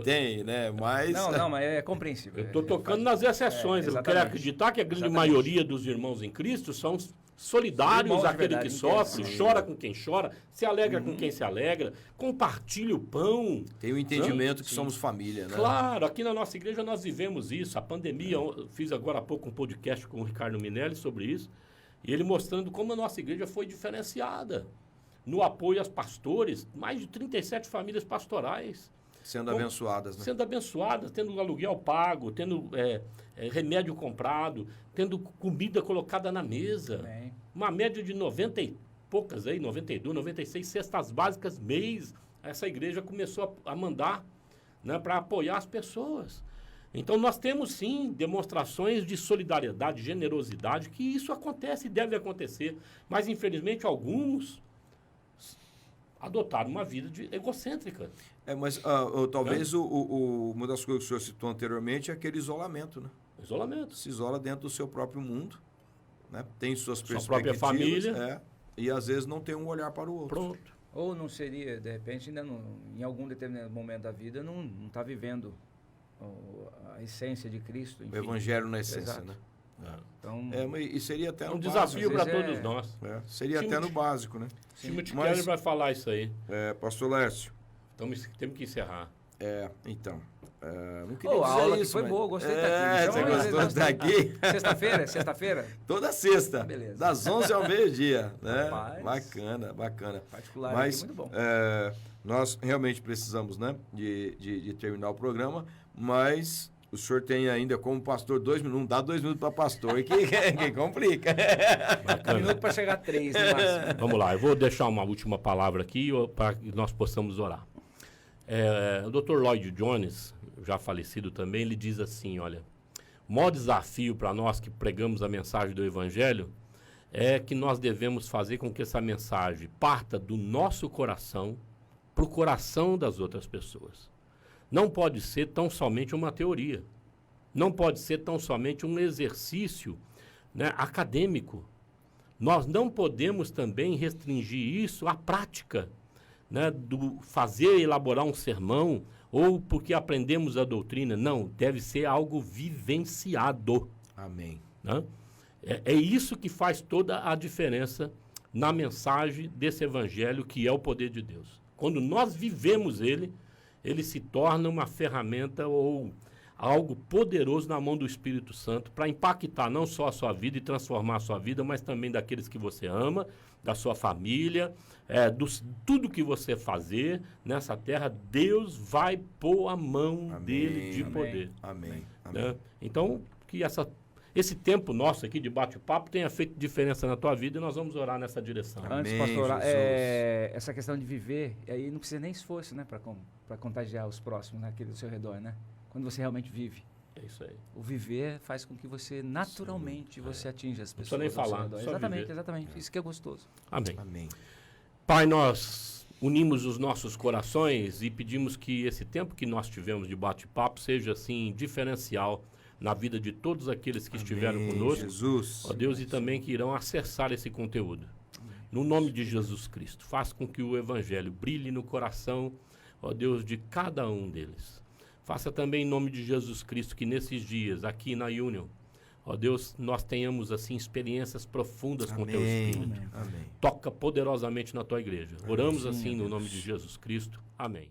Tem, né? Mas... Não, mas é compreensível. Eu tô tocando nas exceções. Eu quero acreditar que a grande maioria dos irmãos em Cristo são solidários àquele que sofre, chora com quem chora, se alegra com quem se alegra, compartilha o pão. Tem o entendimento que somos família, né? Claro, aqui na nossa igreja nós vivemos isso. A pandemia, eu fiz agora há pouco um podcast com o Ricardo Minelli sobre isso, e ele mostrando como a nossa igreja foi diferenciada no apoio aos pastores, mais de 37 famílias pastorais. Sendo abençoadas, né? Sendo abençoadas, tendo aluguel pago, tendo remédio comprado, tendo comida colocada na mesa. Bem. Uma média de 90 e poucas aí, 92, 96 cestas básicas mês. Essa igreja começou a mandar, né, para apoiar as pessoas. Então nós temos sim demonstrações de solidariedade, generosidade, que isso acontece e deve acontecer. Mas infelizmente alguns adotaram uma vida egocêntrica. Mas talvez uma das coisas que o senhor citou anteriormente é aquele isolamento, né? Isolamento. Se isola dentro do seu próprio mundo, né? Tem suas perspectivas. Sua própria família. E às vezes não tem um olhar para o outro. Pronto. Ou não seria, de repente, ainda não, em algum determinado momento da vida, não está vivendo a essência de Cristo. Enfim. O evangelho na essência, Exato. né? Então, e seria até É no um básico. desafio para todos nós. Seria até no básico, né? Timothy Mas- Keller vai falar isso aí. Pastor Lércio, Temos que encerrar. então... não a queria dizer aula que isso, foi mas- boa, gostei de estar aqui. Você Chama gostou nós de estar aqui? Sexta-feira? Toda sexta, Beleza. das 11 ao meio-dia, né? Rapaz. Bacana. Particular Mas aqui, muito bom. nós realmente precisamos, né, de terminar o programa, mas o senhor tem ainda como pastor 2 minutos, não dá 2 minutos para pastor, que complica. Um minuto para chegar a 3, no máximo. Vamos lá, eu vou deixar uma última palavra aqui para que nós possamos orar. O Dr. Lloyd Jones, já falecido também, ele diz assim, olha, o maior desafio para nós que pregamos a mensagem do Evangelho é que nós devemos fazer com que essa mensagem parta do nosso coração para o coração das outras pessoas. Não pode ser tão somente uma teoria. Não pode ser tão somente um exercício, né, acadêmico. Nós não podemos também restringir isso à prática, né, do fazer, elaborar um sermão ou porque aprendemos a doutrina. Não, deve ser algo vivenciado. Amém. Né? É isso que faz toda a diferença na mensagem desse evangelho que é o poder de Deus. Quando nós vivemos ele se torna uma ferramenta ou algo poderoso na mão do Espírito Santo para impactar não só a sua vida e transformar a sua vida, mas também daqueles que você ama, da sua família, tudo que você fazer nessa terra, Deus vai pôr a mão dele de poder. Amém. Né? Então, que esse tempo nosso aqui de bate-papo tenha feito diferença na tua vida e nós vamos orar nessa direção. Antes, Amém, pastor, Jesus. essa questão de viver, aí não precisa nem esforço, né, para contagiar os próximos, né, aquele do seu redor, né? Quando você realmente vive. É isso aí. O viver faz com que você, naturalmente, você atinja as Não precisa pessoas. nem ao seu falar, redor. só Exatamente, viver. exatamente. Isso que é gostoso. Amém. Amém. Pai, nós unimos os nossos corações e pedimos que esse tempo que nós tivemos de bate-papo seja, assim, diferencial na vida de todos aqueles que estiveram conosco, Jesus. ó Deus, e também que irão acessar esse conteúdo. No nome de Jesus Cristo, faça com que o Evangelho brilhe no coração, ó Deus, de cada um deles. Faça também em nome de Jesus Cristo que nesses dias, aqui na Union, ó Deus, nós tenhamos assim experiências profundas com o Teu Espírito. Amém. Toca poderosamente na Tua igreja. Oramos assim no nome de Jesus Cristo. Amém.